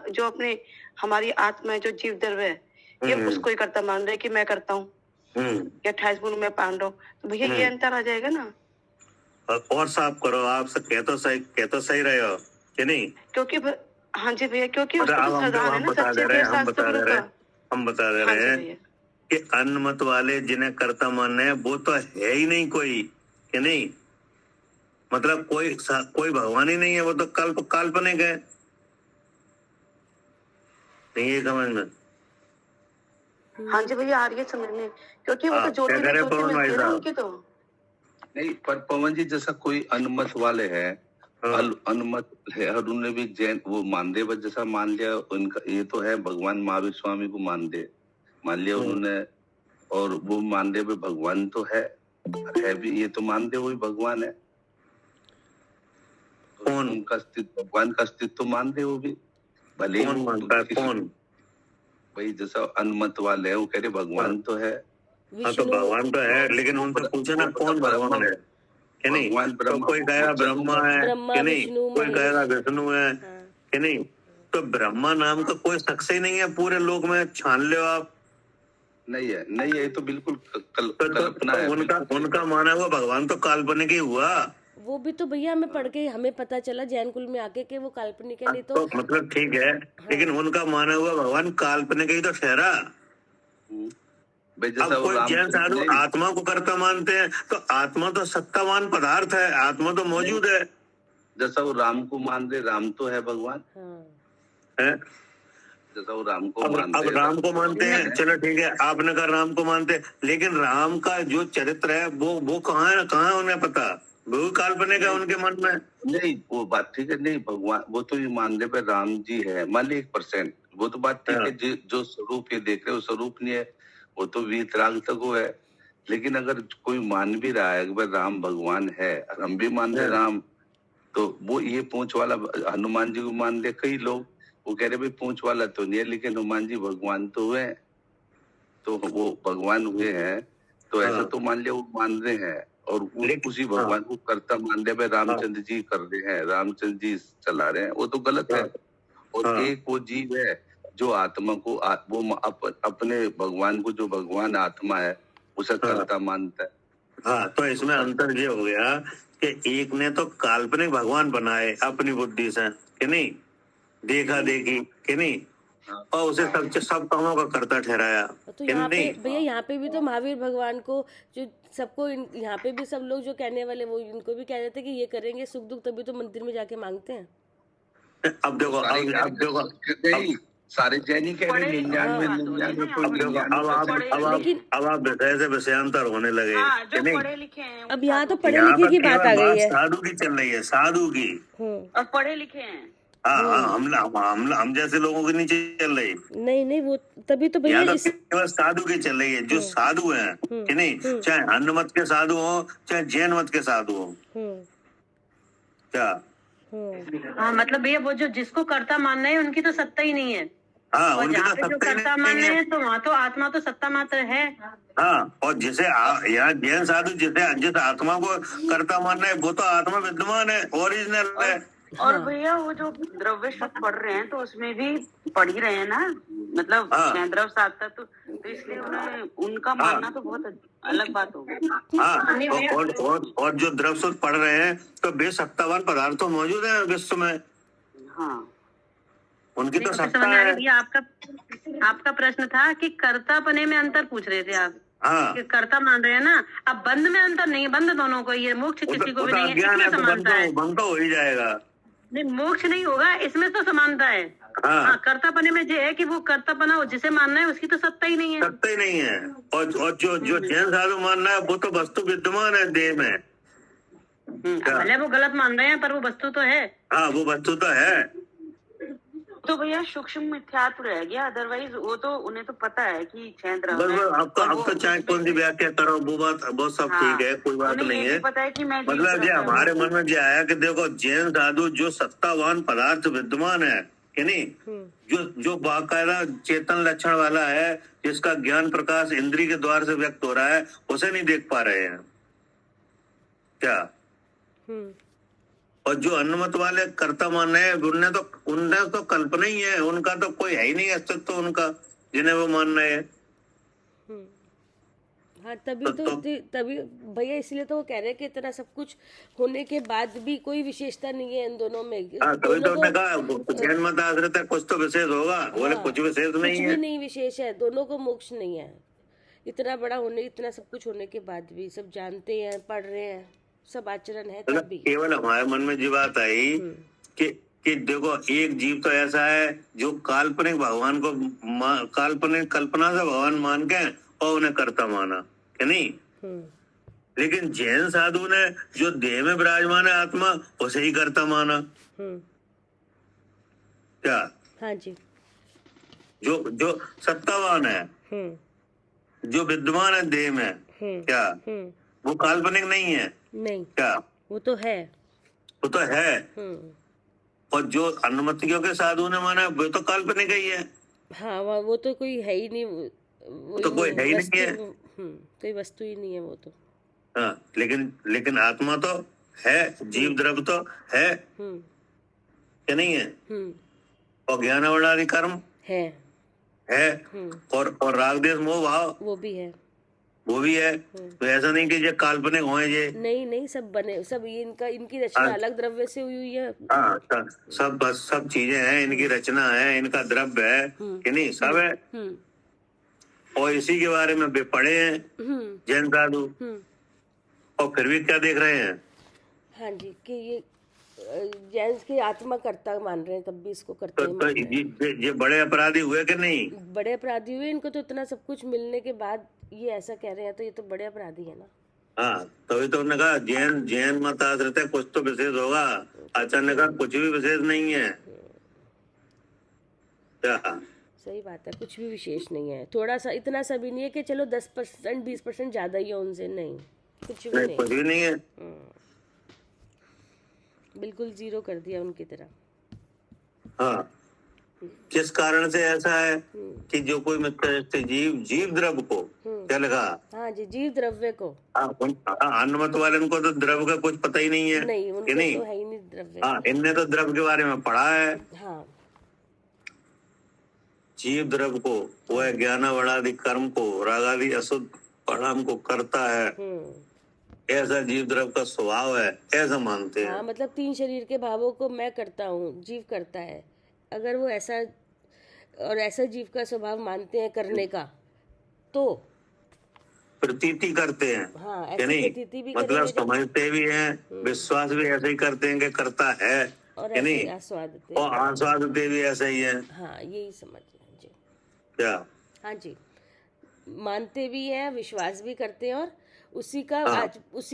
जो अपने हमारी आत्मा है, जो जीव द्रव्य है, ये उसको ही कर्ता मान रहे हैं कि मैं करता हूँ, 28 गुण में पान रहा हूँ। तो भैया ये अंतर आ जाएगा ना। और साफ करो, आप कह तो सही रहे हो कि नहीं? क्योंकि हाँ जी भैया, क्योंकि हम बता दे रहे हैं कि अन्नमत वाले जिन्हें कर्ता मानने हैं, वो तो है ही नहीं कोई, कि नहीं? मतलब कोई भगवान ही नहीं है, वो तो काल्पनिक है। नहीं ये समझ में? हाँ जी भैया, आ रही है समझ में, क्योंकि वो तो ज्योति में मिलती है ना उनकी। तो नहीं, पर पवन जी जैसा कोई अनुमत वाले हैं, अनुमत है, और उन्होंने भी जैन वो मानदेव जैसा मान लिया उनका, ये तो है भगवान महावीर स्वामी को मान लिया उन्होंने, और वो मानदेव भगवान तो है भी, ये तो मानदेव वही भगवान है, कौन उनका अस्तित्व, भगवान का अस्तित्व तो मानते वो भी, भले कौन मानता है, कौन भाई जैसा अनुमत वाले हैं वो कह रहे भगवान तो है। हाँ तो भगवान तो है, लेकिन उनसे पूछे ना कौन भगवान है कि नहीं, तो कोई कहेगा ब्रह्मा है कि नहीं, कोई कहेगा विष्णु है कि नहीं, तो ब्रह्मा नाम का कोई शख्स ही नहीं है पूरे लोक में, छान लो आप। नहीं है, ये तो बिल्कुल कल्पना है। उनका माना हुआ भगवान तो काल्पनिक ही हुआ। वो भी तो भैया हमें पढ़ के हमें पता चला जैन कुल में आके कि वो काल्पनिक है, नहीं तो मतलब ठीक है, लेकिन उनका माना हुआ भगवान काल्पनिक ही तो ठहरा। अब कोई जैन साधु आत्मा को कर्ता मानते हैं, तो आत्मा तो सत्तावान पदार्थ है, आत्मा तो मौजूद है। जैसा वो राम को मान रहे, राम तो है भगवान है, जैसा वो राम को अब राम को मानते हैं, चलो ठीक है, आपने कहा राम को मानते हैं, लेकिन राम का जो चरित्र है वो कहाँ है उन्हें पता, वो काल्पनिक है उनके मन में। नहीं वो बात ठीक है, नहीं भगवान वो तो ये मान रहे राम जी है, मान ली 1%, वो तो बात ठीक है, जो स्वरूप ये देख रहे हो स्वरूप नहीं है, वो तो वीतराग तक वो है। लेकिन अगर कोई मान भी रहा है कि राम भगवान है, हम भी मान रहे राम, तो वो ये पूंछ वाला हनुमान जी को मान रहे कई लोग, वो कह रहे भाई पूंछ वाला तो नहीं है, लेकिन हनुमान जी भगवान तो हुए, तो वो भगवान हुए हैं, तो ऐसा तो मान लिया वो मान रहे हैं, और उसी भगवान को कर्ता मान रहे, रामचंद्र जी कर रहे हैं, रामचंद्र जी चला रहे हैं, वो तो गलत है। और एक वो जीव है जो आत्मा को वो अपने भगवान को, जो भगवान आत्मा है उसे कर्ता मानता है। हाँ, तो इसमें अंतर ये हो गया कि एक ने तो काल्पनिक भगवान बनाए अपनी बुद्धि से कि नहीं, देखा देखी कि नहीं, और उसे सब कामों का कर्ता ठहराया। तो यहाँ पे भैया यहाँ पे भी तो महावीर भगवान को जो सबको यहाँ पे भी सब लोग जो कहने वाले वो इनको भी कह देते कि ये करेंगे सुख दुख, तभी तो मंदिर में जाके मांगते हैं। अब देखो सारे जैनी कह रहे 99 अब आप विषय से विषयांतर होने लगे कि नहीं। पढ़े लिखे हैं, अब यहाँ तो पढ़े लिखे की बात आ गई है, साधु की चल रही है, साधु की, और पढ़े लिखे हैं। हाँ, हम जैसे लोगों की नहीं चल रही। नहीं वो तभी तो भैया केवल साधु की चल रही है, जो साधु हैं कि नहीं, चाहे अन्य मत के साधु हो चाहे जैन मत के साधु हो, क्या हाँ मतलब भैया वो जो जिसको कर्ता मानना है उनकी तो सत्ता ही नहीं है। हाँ, और उनकी जहाँ तो पे जो सत्ता ही कर्ता नहीं मानना है। है तो वहाँ तो आत्मा तो सत्ता मात्र है। हाँ, और जिसे यहाँ जैन साधु जिस आत्मा को कर्ता मानना है वो तो आत्मा विद्यमान है, ओरिजिनल है। और भैया वो जो द्रव्य शब्द पढ़ रहे हैं तो उसमें भी पढ़ ही रहे हैं ना, मतलब द्रव्य साधता, तो इसलिए उन्हें उनका मानना तो बहुत अलग बात हो गई। हाँ, और जो द्रव्य शब्द पढ़ रहे हैं तो बेसत्तावान पदार्थ तो मौजूद है विश्व में। हाँ, उनकी तो सत्ता है। आपका प्रश्न था कि कर्तापने में अंतर पूछ रहे थे आप। हाँ, कि कर्ता मान रहे हैं ना, अब बंद में अंतर नहीं, बंद दोनों को, ये मोक्ष किसी को भी नहीं है, इसमें समानता है। बंद तो हो ही जाएगा, नहीं मोक्ष नहीं होगा, इसमें तो समानता है। हाँ, कर्तापने में ये है कि वो कर्तापना हो जिसे मानना है उसकी तो सत्ता ही नहीं है, सत्ता ही नहीं है। और जो जैन साधु मानना है वो तो वस्तु विद्यमान है देह में, भले वो गलत मान रहे हैं पर वो वस्तु तो है। हाँ, वो वस्तु तो है। तो भैया सूक्ष्म मिथ्यात्व रह गया, अदरवाइज वो तो उन्हें तो पता है कि अब तो चाहे कौन सी व्याख्या करो वो सब ठीक है, कोई बात नहीं है। पता है कि मैं मतलब ये हमारे मन में जो आया कि देखो जैन साधु जो सत्तावान पदार्थ विद्यमान है कि नहीं, जो बाकायदा चेतन लक्षण वाला है, जिसका ज्ञान प्रकाश इंद्रिय के द्वार से व्यक्त हो रहा है, उसे नहीं देख पा रहे हैं क्या। और जो अनुमत वाले कर्ता माने हैं उनने तो कल्पना ही है, उनका तो कोई है ही नहीं अस्तित्व उनका, जिन्हें वो मानना है। हाँ, तभी भैया इसलिए तो वो कह रहे हैं कि इतना सब कुछ होने के बाद भी कोई विशेषता नहीं है इन दोनों में। तभी तो उन्होंने कहा जैन मत आश्रित है, कुछ तो विशेष होगा, बोले कुछ विशेष नहीं है, कुछ भी नहीं विशेष है, दोनों को मोक्ष नहीं है। इतना बड़ा होने, इतना सब कुछ होने के बाद भी सब जानते हैं, पढ़ रहे हैं, सब आचरण है, तब भी केवल हमारे मन में जो बात आई कि देखो एक जीव तो ऐसा है जो काल्पनिक भगवान को काल्पनिक कल्पना से भगवान मान के और उन्हें कर्ता माना कि नहीं, लेकिन जैन साधु ने जो देह में विराजमान है आत्मा उसे ही कर्ता माना। क्या? हाँ जी। जो जो सत्तावान है, जो विद्यमान है देह में, क्या वो काल्पनिक नहीं है? नहीं, क्या वो तो है। वो तो है। और जो अनुमतियों के साधु ने माना वो तो काल्पनिक ही है। हाँ, वो तो कोई है ही नहीं, वो तो कोई है ही नहीं है। कोई वस्तु ही नहीं है वो तो। हाँ, लेकिन आत्मा तो है, जीव द्रव्य तो है, क्या नहीं है? और ज्ञान आवरणादि कर्म है, और राग देश मोह भाव वो भी है। तो ऐसा नहीं कि ये काल्पनिक होए ये। नहीं, सब बने, सब ये इनकी रचना अलग द्रव्य से हुई है। हाँ, सब चीजें हैं, इनकी रचना है, इनका द्रव्य है, कि नहीं? सब है। और इसी के बारे में वे पढ़े हैं जैन साधु, और फिर भी क्या देख रहे हैं? हाँ जी, कि ये जैन की आत्मा कर्ता मान रहे हैं, तब भी इसको करते हैं। ये बड़े अपराधी हुए कि नहीं? बड़े अपराधी हुए। इनको तो इतना सब कुछ मिलने के बाद ये ऐसा कह रहे हैं, तो ये तो बड़े अपराधी है ना। हाँ, तभी तो उन्होंने कहा जैन मत आश्रित है, कुछ तो विशेष होगा। आचार्य ने कहा कुछ भी विशेष नहीं है। क्या? सही बात है, कुछ भी विशेष नहीं है। थोड़ा सा, इतना सा भी नहीं है कि चलो 10% 20% ज्यादा ही है उनसे, नहीं, कुछ भी नहीं, कुछ भी नहीं है। बिल्कुल जीरो कर दिया उनकी तरह। हाँ, किस कारण से ऐसा है कि जो कोई मित्र जीव द्रव्य को, क्या लगा? हाँ जी, जीव द्रव्य को। अन्नमत वाले को तो द्रव्य का कुछ पता ही नहीं है। नहीं, उनको नहीं? तो है ही नहीं द्रव्य। हाँ, इनने तो द्रव्य के बारे में पढ़ा है। हाँ, जीव द्रव्य को, वह ज्ञानावरणादि कर्म को, रागादि अशुद्ध परिणाम को करता है, ऐसा जीव द्रव्य का स्वभाव है, ऐसा मानते हैं। हाँ, मतलब 3 शरीर के भावों को मैं करता हूँ, जीव करता है। अगर वो ऐसा जीव का स्वभाव मानते हैं करने का, तो प्रतीति करते हैं। हाँ, ऐसी प्रतीति भी मतलब समझते भी हैं, विश्वास भी ऐसे ही करते हैं कि करता है, और ऐसे आस्वादते भी ऐसे ही है। हाँ, यही समझ जी। क्या? हाँ जी, मानते भी हैं, विश्वास भी करते हैं, और उसी का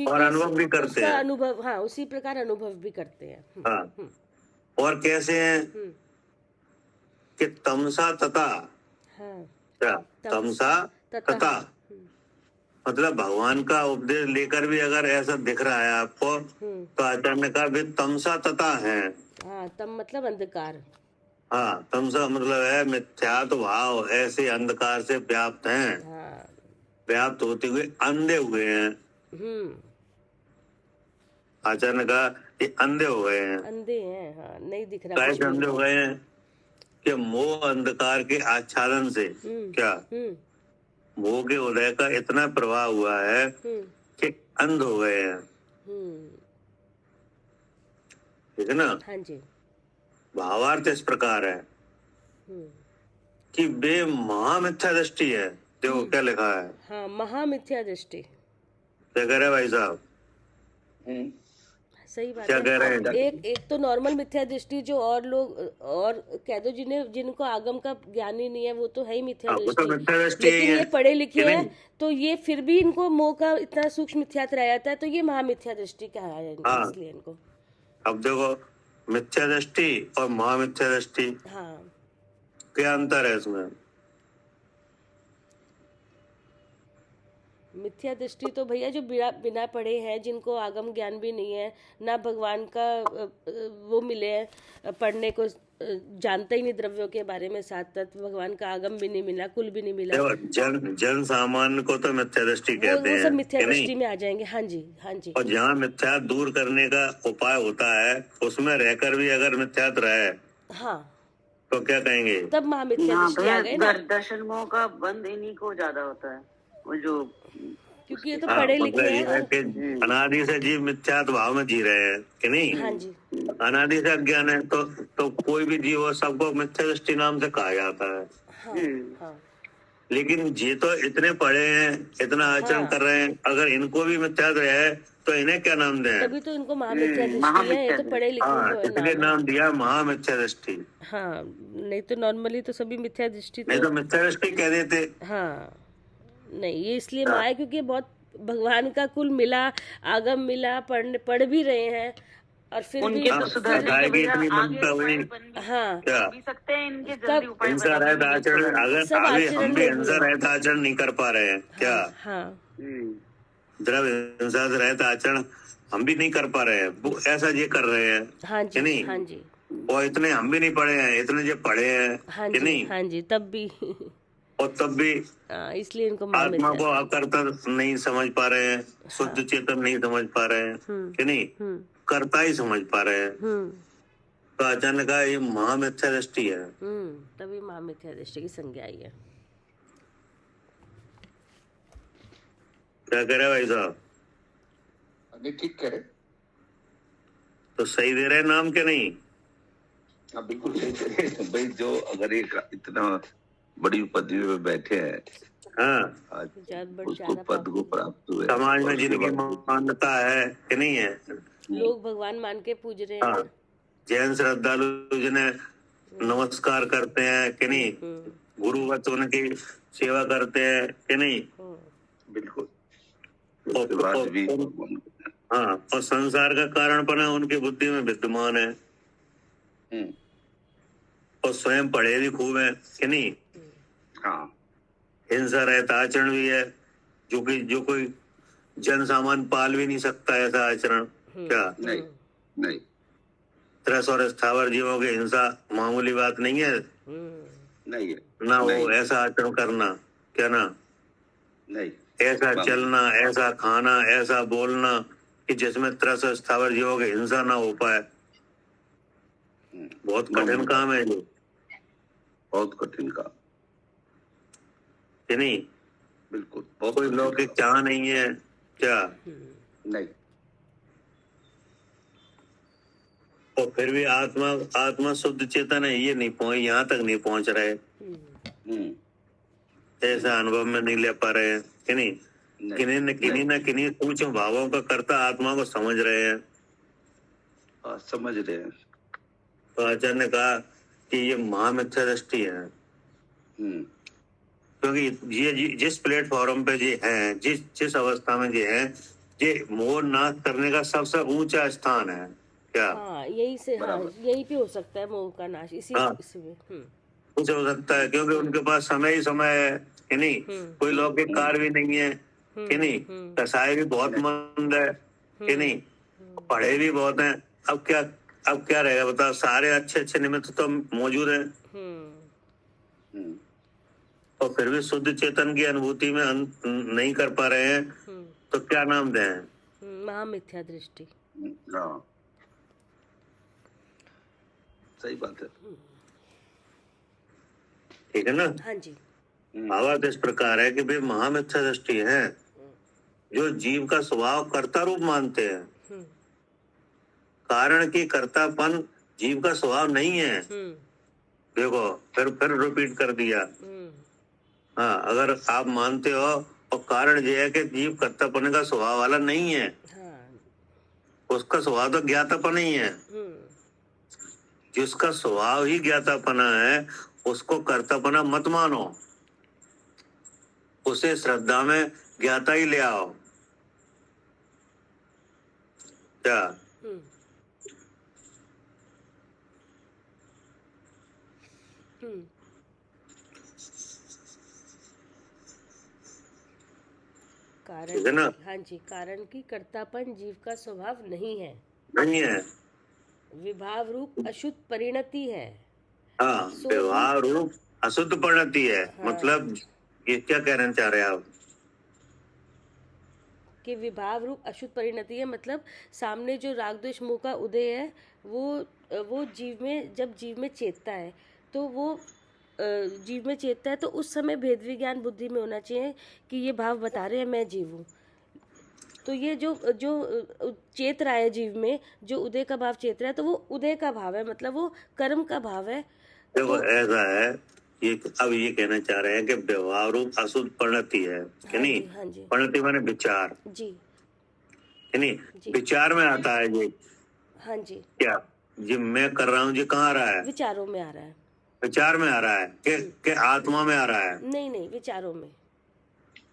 और अनुभव भी करते हैं। अनुभव, हाँ, उसी प्रकार अनुभव भी करते हैं। हाँ, और कैसे हैं कि तमसा तथा। हाँ, क्या? तमसा तथा मतलब भगवान का उपदेश लेकर भी अगर ऐसा दिख रहा है आपको, तो आचार्य ने कहा वे तमसा तथा है। हाँ, तम मतलब अंधकार। हाँ, तमसा मतलब है मिथ्यात्व भाव, ऐसे अंधकार से व्याप्त हैं। हाँ, व्याप्त होते हुए अंधे हुए हैं। आचार्य ने कहा ये अंधे हो गए हैं। अंधे हैं, हाँ, नहीं दिख रहा। कैसे अंधे हो गए हैं? कि मोह अंधकार के आच्छादन से, क्या मोह के उदय का इतना प्रभाव हुआ है कि अंध हो गए हैं। ठीक है ना? हाँ जी। भावार्थ इस प्रकार है कि वे महामिथ्या दृष्टि है। देखो क्या लिखा है। हाँ, महामिथ्या दृष्टि। क्या कह रहे भाई साहब? सही बात है। कह रहे हैं? एक तो नॉर्मल मिथ्या दृष्टि, जो और लोग और कह दो जिनको आगम का ज्ञान ही नहीं है, वो तो है ही मिथ्या दृष्टि। लेकिन ये पढ़े लिखे हैं, तो ये फिर भी इनको मोह का इतना सूक्ष्म मिथ्यात्व रह जाता है, तो ये महामिथ्या दृष्टि कहा है इसलिए इनको। अब देखो, मिथ्या दृष्टि और महामिथ्या दृष्टि, हाँ, क्या अंतर है इसमें? मिथ्या दृष्टि तो भैया जो बिना पढ़े हैं, जिनको आगम ज्ञान भी नहीं है, ना भगवान का वो मिले हैं पढ़ने को, जानता ही नहीं द्रव्यों के बारे में, साथ तत्व भगवान का आगम भी नहीं मिला, कुल भी नहीं मिला। जन सामान्य को तो मिथ्या दृष्टि कहते हैं। वो सब मिथ्या दृष्टि में आ जाएंगे। हाँ जी, हाँ जी। और जहाँ मिथ्या दूर करने का उपाय होता है, उसमें रहकर भी अगर मिथ्या रहे, हाँ, तो क्या कहेंगे? तब महामिथ्या दृष्टि आ गए ना। दर्शन मोह का बंद इन्हीं को ज्यादा होता है, वो जो, क्योंकि ये तो पढ़े लिखे हैं। अनादि से जीव मिथ्यात्व भाव में जी रहे हैं, कि नहीं? हाँ जी। अनादि से अज्ञान है, तो कोई भी जीव हो, सबको मिथ्या दृष्टि नाम से कहा जाता है। हाँ, हाँ। लेकिन ये तो इतने पढ़े हैं, इतना आचरण कर रहे हैं, अगर इनको भी मिथ्यात्व है तो इन्हें क्या नाम दें? तभी तो इनको महामिथ्या दृष्टि है, ये तो पढ़े लिखे, इसलिए नाम दिया महामिथ्या दृष्टि। हाँ, नहीं तो नॉर्मली तो सभी मिथ्या दृष्टि, नहीं तो मिथ्या दृष्टि कह देते। हाँ, नहीं, ये इसलिए माया, क्योंकि बहुत भगवान का कुल मिला, आगम मिला, पढ़ भी रहे हैं और फिर भी उनके तो सुधरने के बताएगी बजाय इतनी आगे ममता हुई। उपाय बन हाँ भी सकते हैं इनके कब जल्दी उपाय हिंसा रहित आचरण, अगर सब अभी आचरण हम भी में भी हिंसा है। रहित आचरण नहीं कर पा रहे हैं क्या? हाँ जरा हिंसा से रहित आचरण हम भी नहीं कर पा रहे हैं, वो ऐसा ये कर रहे हैं हाँ कि जी, नहीं? हाँ जी, और इतने हम भी नहीं पढ़े हैं, इतने जो पढ़े हैं हाँ कि जी, नहीं, हाँ जी, तब भी और तब भी इसलिए इनको माँ आत्मा मिथ्या। को अकर्ता नहीं समझ पा रहे हैं, शुद्ध चेतन नहीं समझ पा रहे हैं कि नहीं, कर्ता ही समझ पा रहे हैं। तो अचानक ये महामिथ्या दृष्टि है। तभी माँ मिथ्या दृष्टि की संज्ञा आई है। क्या कह रहे भाई साहब? नहीं ठीक कह रहे, तो सही दे रहे नाम के नहीं? हाँ बिल्कुल सही कह रहे भाई। जो अगर एक इतना बड़ी पदवी में बैठे हैं, हाँ, आज ज्यादा उसको पद को प्राप्त हुए, समाज में और उसके जिनकी बाद मान्यता है कि नहीं है, लोग भगवान मान के पूज रहे हाँ, हैं। जैन श्रद्धालु जिन्हें नमस्कार करते हैं कि नहीं, गुरुवत उनकी सेवा करते हैं कि नहीं, बिल्कुल और बाद भी हाँ, और संसार का कारणपना उनकी बुद्धि में विद्यमान है, और स्वयं पढ़े भी खूब है कि नहीं। हाँ हिंसा रहित आचरण भी है, जो कोई जन सामान पाल भी नहीं सकता ऐसा आचरण। क्या नहीं नहीं त्रस और स्थावर जीवों की हिंसा मामूली बात नहीं है नहीं है, ना, वो नहीं, ऐसा आचरण करना, क्या ना, नहीं ऐसा चलना, ऐसा खाना, ऐसा बोलना कि जिसमें त्रस और स्थावर जीवों की हिंसा ना हो पाए, बहुत कठिन काम है ये, बहुत कठिन काम कि नहीं। बिल्कुल, बहुत कोई कठिन लौकिक काम। चाह नहीं है क्या, नहीं, और फिर भी आत्मा शुद्ध चेतन है, ये नहीं पहुंच, यहाँ तक नहीं पहुंच रहे, ऐसा अनुभव में नहीं ले पा रहे हैं कि नहीं। किन्हीं न किन्हीं सूक्ष्म भावों का कर्ता आत्मा को समझ रहे हैं। समझ रहे हैं। तो आचार्य ने कहा कि ये महामिथ्या दृष्टि है, क्योंकि ये जिस प्लेटफॉर्म पे ये हैं, जिस अवस्था में ये हैं, ये मोह नाश करने का सबसे ऊंचा स्थान है क्या। हाँ, यही पे हो सकता है मोह का नाश, इसी में कुछ हो सकता है, क्योंकि उनके पास समय ही समय है कि नहीं, कोई लौकिक कार्य भी नहीं है कि नहीं, कसाई भी बहुत मंद है कि नहीं, पढ़े भी बहुत हैं। अब क्या रहेगा बताओ, सारे अच्छे निमित्त तो मौजूद है, और फिर भी शुद्ध चेतन की अनुभूति में नहीं कर पा रहे हैं, तो क्या नाम दें? महामिथ्या दृष्टि। हाँ सही बात है, ठीक है ना। हाँ जी। भावार्थ इस प्रकार है कि वे महामिथ्या दृष्टि है, जो जीव का स्वभाव कर्ता रूप मानते हैं, कारण की कर्तापन जीव का स्वभाव नहीं है। देखो फिर रिपीट कर दिया। हाँ, अगर आप मानते हो, और कारण ये है कि जीव कर्तापन का स्वभाव वाला नहीं है, उसका स्वभाव तो ज्ञातापन ही है। जिसका स्वभाव ही ज्ञातापना है, उसको कर्तापना मत मानो, उसे श्रद्धा में ज्ञाता ही ले आओ। क्या कारण, ना? हाँ जी, कारण की कर्तापन जीव का स्वभाव नहीं है, विभाव रूप अशुद्ध परिणति है। हाँ, विभाव रूप अशुद्ध परिणति है। हाँ। मतलब ये क्या कहना चाह रहे हैं आप? कि विभाव रूप अशुद्ध परिणति है, मतलब सामने जो राग द्वेष मोह का उदय है, वो जीव में, जब जीव में चेतता है, तो वो जीव में चेतता है, तो उस समय भेद विज्ञान बुद्धि में होना चाहिए कि ये भाव बता रहे हैं मैं जीव हूँ। तो ये जो चेत रहा है जीव में, जो उदय का भाव चेत रहा है, तो वो उदय का भाव है, मतलब वो कर्म का भाव है। देखो ऐसा है, अब ये कहना चाह रहे हैं कि व्यवहार रूप अशुद्ध परिणति है कि नहीं। हाँ जी, परिणति माने विचार जी, कि नहीं, विचार में आता है ये। हाँ जी, क्या ये मैं कर रहा हूँ, ये कहाँ आ रहा है? विचारों में आ रहा है, विचार में आ रहा है कि आत्मा में आ रहा है? नहीं, विचारों में।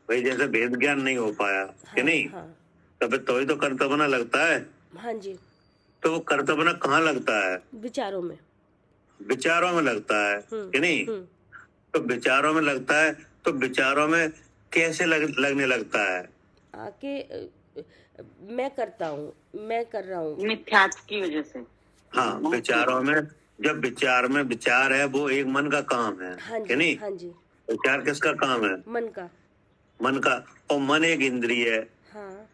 भाई जैसे भेद ज्ञान नहीं हो पाया कि हाँ नहीं, हाँ तो ही तो कर्तव्य लगता है। हाँ जी, तो वो कर्तव्य कहाँ लगता है? विचारों में। विचारों में लगता है कि नहीं। तो विचारों में लगता है, तो विचारों में कैसे लगने लगता है? आके मैं करता हूँ, मैं कर रहा हूँ। मिथ्यात्व की वजह से। हाँ, विचारों में, जब विचार में विचार है वो एक मन का काम है हाँ कि जी नहीं। हाँ जी, विचार किसका काम है? मन का। मन का। और मन एक इंद्रिय है। हाँ।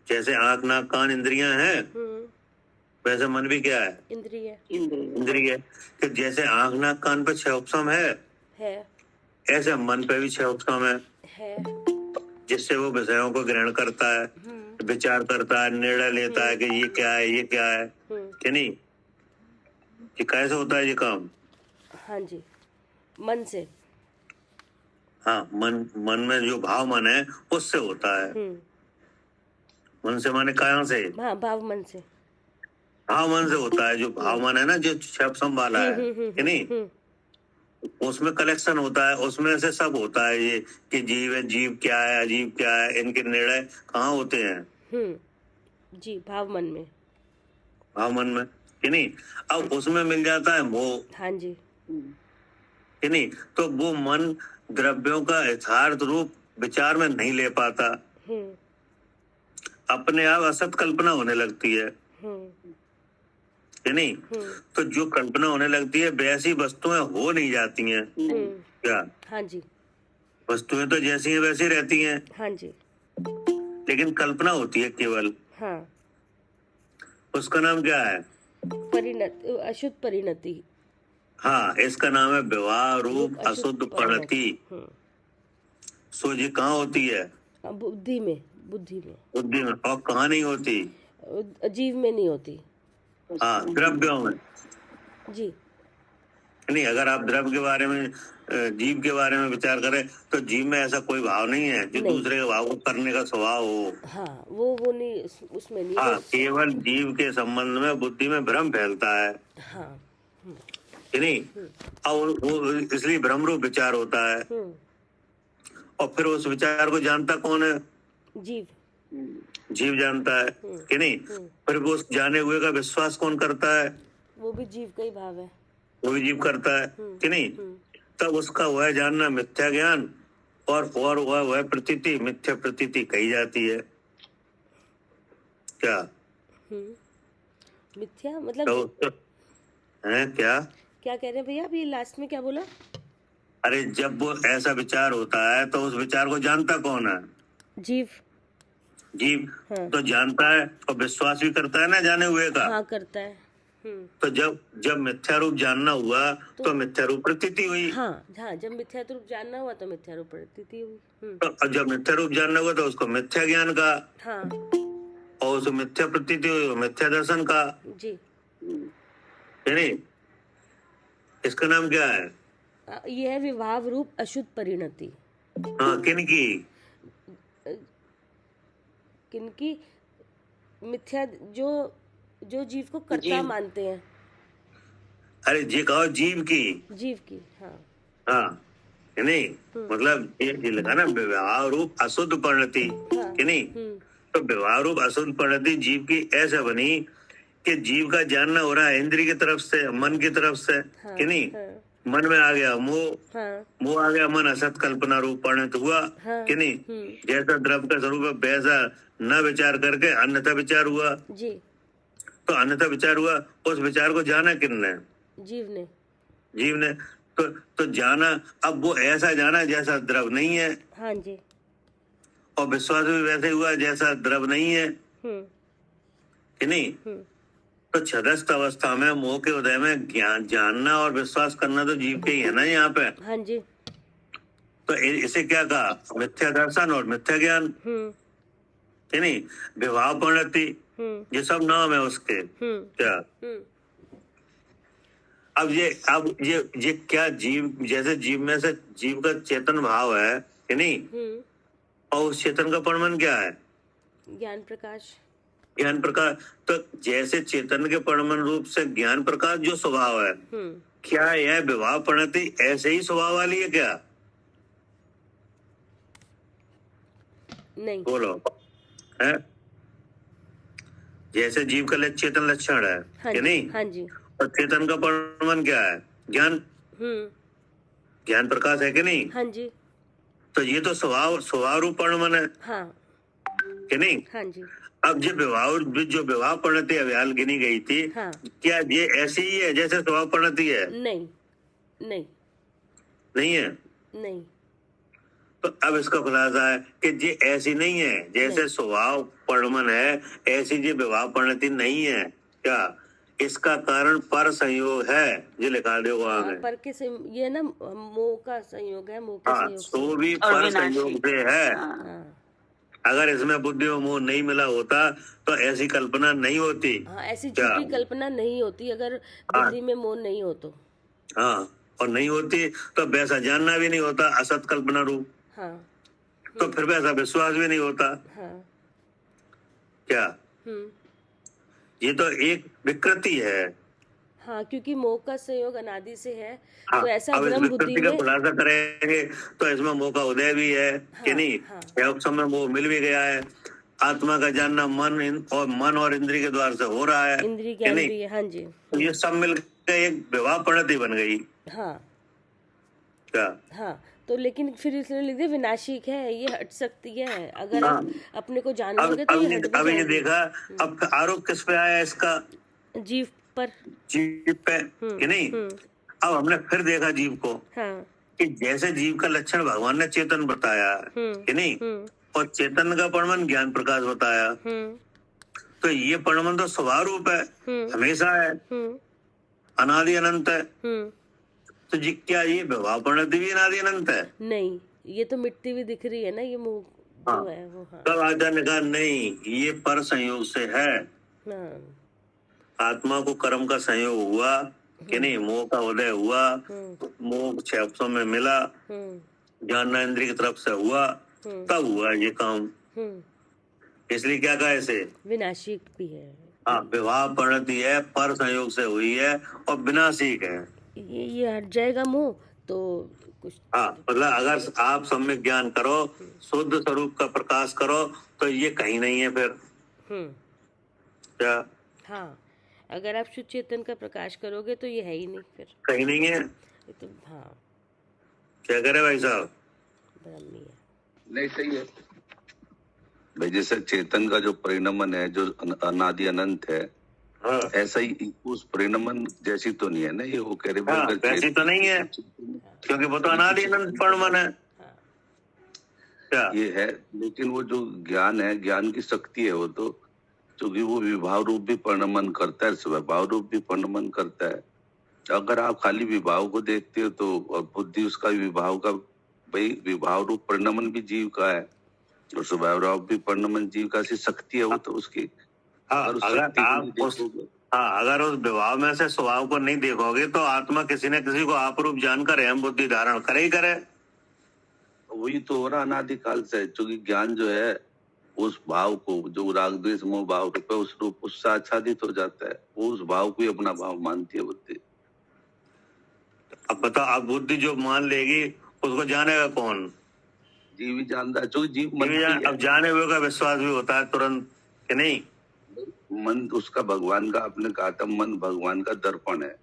जैसे आंख नाक कान इंद्रियां हैं, वैसे मन भी क्या है? इंद्रिय। इंद्रिय है। कि जैसे आंख नाक कान पे 6 उपशम है, ऐसे मन पे भी 6 उपशम है, जिससे वो विषयों को ग्रहण करता है, विचार करता है, निर्णय लेता है कि ये क्या है, ये क्या है कि नहीं। ये कैसे होता है ये काम? हाँ जी, मन से। हाँ, मन में जो भाव मन है उससे होता है। मन से माने कहाँ से? हाँ, भाव मन से। भाव मन से होता है। जो भाव मन है ना, जो शब्द वाला है कि नहीं, उसमें कलेक्शन होता है, उसमें से सब होता है। ये कि जीव है, जीव क्या है, अजीब क्या है, इनके निर्णय कहाँ होते हैं? जी, भाव मन में। भाव मन में कि नहीं। अब उसमें मिल जाता है मोह। हाँ जी। कि नहीं। तो वो मन द्रव्यों का यथार्थ रूप विचार में नहीं ले पाता, अपने आप असत कल्पना होने लगती है कि नहीं। तो जो कल्पना होने लगती है वैसी वस्तुएं हो नहीं जाती हैं क्या? हाँ जी। वस्तुएं तो जैसी हैं वैसी रहती हैं। हाँ जी। लेकिन कल्पना होती है केवल। हाँ। उसका नाम क्या है? परिणति, अशुद्ध परिणति। हाँ, इसका नाम है विवाह रूप अशुद्ध परिणति। सो ये कहाँ होती है? बुद्धि में। बुद्धि में। और कहाँ नहीं होती? जीव में नहीं होती। हाँ, द्रव्यों में। जी नहीं, अगर आप द्रव्य के बारे में, जीव के बारे में विचार करें तो जीव में ऐसा कोई भाव नहीं है जो नहीं। दूसरे के भाव को करने का स्वभाव हो। हाँ, वो नहीं, उसमें नहीं। हाँ, केवल जीव के संबंध में बुद्धि में भ्रम फैलता है। हाँ। कि नहीं। और वो इसलिए भ्रम रूप विचार होता है। और फिर उस विचार को जानता कौन है? जीव। जीव जानता है कि नहीं। फिर वो उस जाने हुए का विश्वास कौन करता है? वो भी जीव का ही भाव है। वो भी जीव करता है कि नहीं। तब उसका वह जानना मिथ्या ज्ञान, और वह प्रतीति मिथ्या प्रतीति कही जाती है। क्या मिथ्या मतलब? तो है क्या कह रहे हैं भैया? अभी लास्ट में क्या बोला? अरे, जब वो ऐसा विचार होता है तो उस विचार को जानता कौन है? जीव। जीव। हाँ। तो जानता है और विश्वास भी करता है ना जाने हुए का। हाँ, करता है। तो जब मिथ्या रूप जानना हुआ तो मिथ्या रूप प्रतीति हुई। हाँ हाँ, जब मिथ्या रूप जानना हुआ तो मिथ्या रूप प्रतीति हुई। तो जब मिथ्या रूप जानना हुआ तो उसको मिथ्या ज्ञान का। हाँ। और उसको मिथ्या प्रतीति हुई, मिथ्या दर्शन का। जी। नहीं, इसका नाम क्या है? ये है विभाव रूप अशुद्ध परिणति। हाँ, किनकी? मिथ्या, जो जीव को कर्ता मानते हैं। अरे जी कहो, जीव की। जीव की। हाँ हाँ कि नहीं। मतलब ये लगा ना, विवाह रूप अशुद्ध परिणति कि नहीं। तो विवाह रूप अशुद्ध परिणति जीव की ऐसे बनी कि जीव का जानना हो रहा है इंद्रिय की तरफ से, मन की तरफ से कि नहीं। मन में आ गया मोह। मोह आ गया, मन असत कल्पना रूप परिणत हुआ कि नहीं। जैसा द्रव्य का स्वरूप है वैसा न विचार करके अन्यथा विचार हुआ। जी। तो अन्यथा विचार हुआ, उस विचार को जाना किसने? जीव ने। तो जाना, अब वो ऐसा जाना जैसा द्रव्य नहीं है। हाँ जी। और विश्वास भी वैसे हुआ जैसा द्रव्य नहीं है कि नहीं। तो छदस्थ अवस्था में मोह के उदय में ज्ञान जानना और विश्वास करना तो जीव के ही है ना यहाँ पे। हाँ जी। तो इसे क्या कहा? मिथ्या दर्शन और मिथ्या ज्ञान कि नहीं। विभाव परिणति, ये सब नाम है उसके। क्या अब ये क्या जीव, जैसे जीव में से जीव का चेतन भाव है कि नहीं। और उस चेतन का परमाणु क्या है? ज्ञान प्रकाश। ज्ञान प्रकाश। तो जैसे चेतन के परमाणु रूप से ज्ञान प्रकाश जो स्वभाव है, क्या यह विभाव परिणति ऐसे ही स्वभाव वाली है क्या? नहीं। बोलो है? जैसे जीव का चेतन लक्षण है हाँ कि जी, नहीं? हाँ जी। और चेतन का परमाणु क्या है? ज्ञान, ज्ञान प्रकाश है कि नहीं? हाँ जी। तो ये तो स्वभाव रूप परमाणु है हाँ कि नहीं? हाँ जी। अब जो विवाह परिणति अभियान गिनी गई थी, हाँ। क्या ये ऐसी ही है जैसे स्वभाव परिणति है? नहीं नहीं नहीं है। नहीं तो अब इसका खुलासा है कि ये ऐसी नहीं है जैसे नहीं। स्वभाव परिणमन है, ऐसी ये विवाह परिणति नहीं है। क्या इसका कारण पर संयोग है? ये लिखा दो वहां में। पर के ये ना मोह का संयोग है, मोह के हाँ, संयोग से। तो भी और पर विनाशी। संयोग से है। हाँ अगर इसमें बुद्धि और मोह नहीं मिला होता तो ऐसी कल्पना नहीं होती। हाँ, ऐसी क्या? झूठी कल्पना नहीं होती अगर बुद्धि में मोह नहीं हो तो। हाँ, और नहीं होती तो वैसा जानना भी नहीं होता, असत कल्पना रूप। हाँ। तो फिर वैसा विश्वास भी नहीं होता। हाँ। क्या? ये तो एक विकृति है। हाँ, क्योंकि मोह का संयोग अनादि से है। हाँ, तो ऐसा अब इस ब्रह्म बुद्धि विकृति का में खुलासा करेंगे तो इसमें मोह का उदय भी है कि नहीं? हाँ। समय मोह मिल भी गया है। आत्मा का जानना मन और इंद्रिय के द्वार से हो रहा है, इंद्रिय ज्ञान भी है। हाँ जी। तो ये सब मिलकर एक विवाह परिणति बन गई। हाँ। क्या? हाँ, तो लेकिन फिर इसने लिख दिया विनाशिक है, ये हट सकती है अगर आप अपने को जान लोगे तो ये हट भी अब ये जाएगी। देखा, अब आरोप किस पे आया इसका? जीव पर। जीव पे कि नहीं? अब हमने फिर देखा जीव को हाँ। कि जैसे जीव का लक्षण भगवान ने चेतन बताया कि नहीं, और चेतन का परमाणु ज्ञान प्रकाश बताया, तो ये परमाणु तो स्वभाव रूप है, हमेशा है, अनादि अनंत है। तो जी क्या ये विवाह परिणति भी अनादि अनंत है? नहीं, ये तो मिटती हुई दिख रही है ना, ये मोह जो है वो। हाँ। तब आचार्य ने कहा नहीं, ये पर संयोग से है। हाँ। आत्मा को कर्म का संयोग हुआ कि नहीं, मोह का उदय हुआ, मोह 6 अक्षरों में मिला, जानना इंद्रिय की तरफ से हुआ, तब हुआ ये काम। इसलिए क्या कहा इसे? विनाशिक भी है। हाँ, विवाह परिणति है, पर संयोग से हुई है और विनाशिक है। ये हट जाएगा मोह तो कुछ। हाँ, मतलब अगर आप सम्यक ज्ञान करो, शुद्ध स्वरूप का प्रकाश करो, तो ये कहीं नहीं है फिर। क्या? हाँ, अगर आप शुद्ध चेतन का प्रकाश करोगे तो ये है ही नहीं, फिर कहीं नहीं है। ये तो हाँ क्या करे भाई साहब? ब्रह्म ही है। नहीं, सही है भाई। जैसे चेतन का जो परिणमन है, जो अनादि अनंत है, हाँ, ऐसा ही उस परिणमन जैसी तो नहीं है ना ये। वो कह रहे हाँ, वैसी तो नहीं है, क्योंकि वो तो अनादि अनंत परमाणु है। क्या? ये है, लेकिन वो जो ज्ञान है, ज्ञान की शक्ति है, वो तो क्योंकि वो विभाव रूप भी परिणमन करता है, स्वभाव रूप भी परिणमन करता है। अगर आप खाली विभाव को देखते हो तो, और बुद्धि उसका विभाव का, भाई विभाव रूप परिणमन भी जीव का है और स्वभाव रूप भी परिणमन जीव का सी शक्ति है वो तो उसकी। हाँ, अगर उस विभाव में से स्वभाव को नहीं देखोगे तो आत्मा किसी न किसी को आप रूप जानकर अहम बुद्धि धारण करे ही करे। वही तो हो रहा अनादिकाल से, क्योंकि ज्ञान जो है उस भाव को, जो राग द्वेष मोह भाव रूप है, उस रूप उससे आच्छादित हो जाता है। वो उस भाव को ही अपना भाव मानती है बुद्धि। अब बताओ, अब बुद्धि जो मान लेगी उसको जानेगा कौन? जीव ही जानता है, जो जीव अब जाने हुए का विश्वास भी होता है तुरंत कि नहीं? मन उसका भगवान का, आपने कहा था मन भगवान का दर्पण है।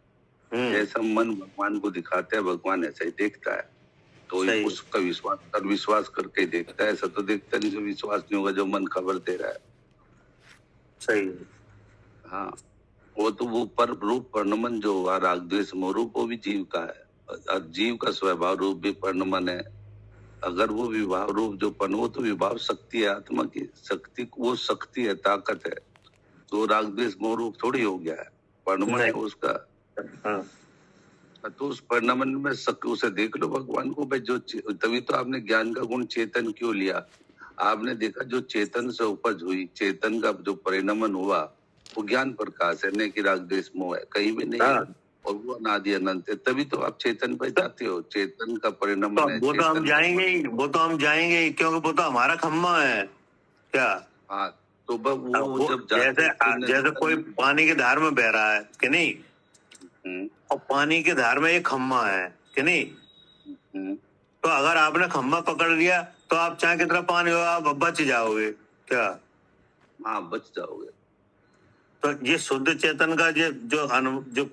जैसा मन भगवान को दिखाता है, भगवान ऐसा ही देखता है। तो उसका विश्वास करके देखता है। ऐसा तो देखता नहीं जो विश्वास नहीं होगा, जो मन खबर दे रहा है। सही। हाँ, वो तो वो पर रूप परिणमन जो हुआ, राग द्वेष मोह रूप, वो भी जीव का है और जीव का स्वभाव रूप भी परिणमन है। अगर वो विभाव रूप जो वो तो विभाव शक्ति है, आत्मा की शक्ति, वो शक्ति है, ताकत है। तो राग द्वेष मोह रूप थोड़ी हो गया है, परिणमन है उसका। हाँ। तो उस परिणमन में उसे देख लो भगवान को भाई। जो तभी तो आपने ज्ञान का गुण चेतन क्यों लिया। आपने देखा जो चेतन से उपज हुई, चेतन का जो परिणमन हुआ, वो ज्ञान प्रकाश है, नहीं कि राग द्वेष मोह है, कहीं भी नहीं है। और वो अनादि अनंत है। तभी तो आप चेतन पे जाते हो। चेतन का परिणमन है। वो तो हम जाएंगे ही, क्योंकि वो तो हमारा खम्मा है। क्या? हाँ, तो वो जब जैसे कोई पानी की धार में बह रहा है कि नहीं, और पानी की धार में एक खम्मा है कि नहीं, तो अगर आपने खम्मा पकड़ लिया तो आप चाय की तरह पानी हो, आप बच जाओगे क्या? हाँ, बच जाओगे। तो ये शुद्ध चेतन का जो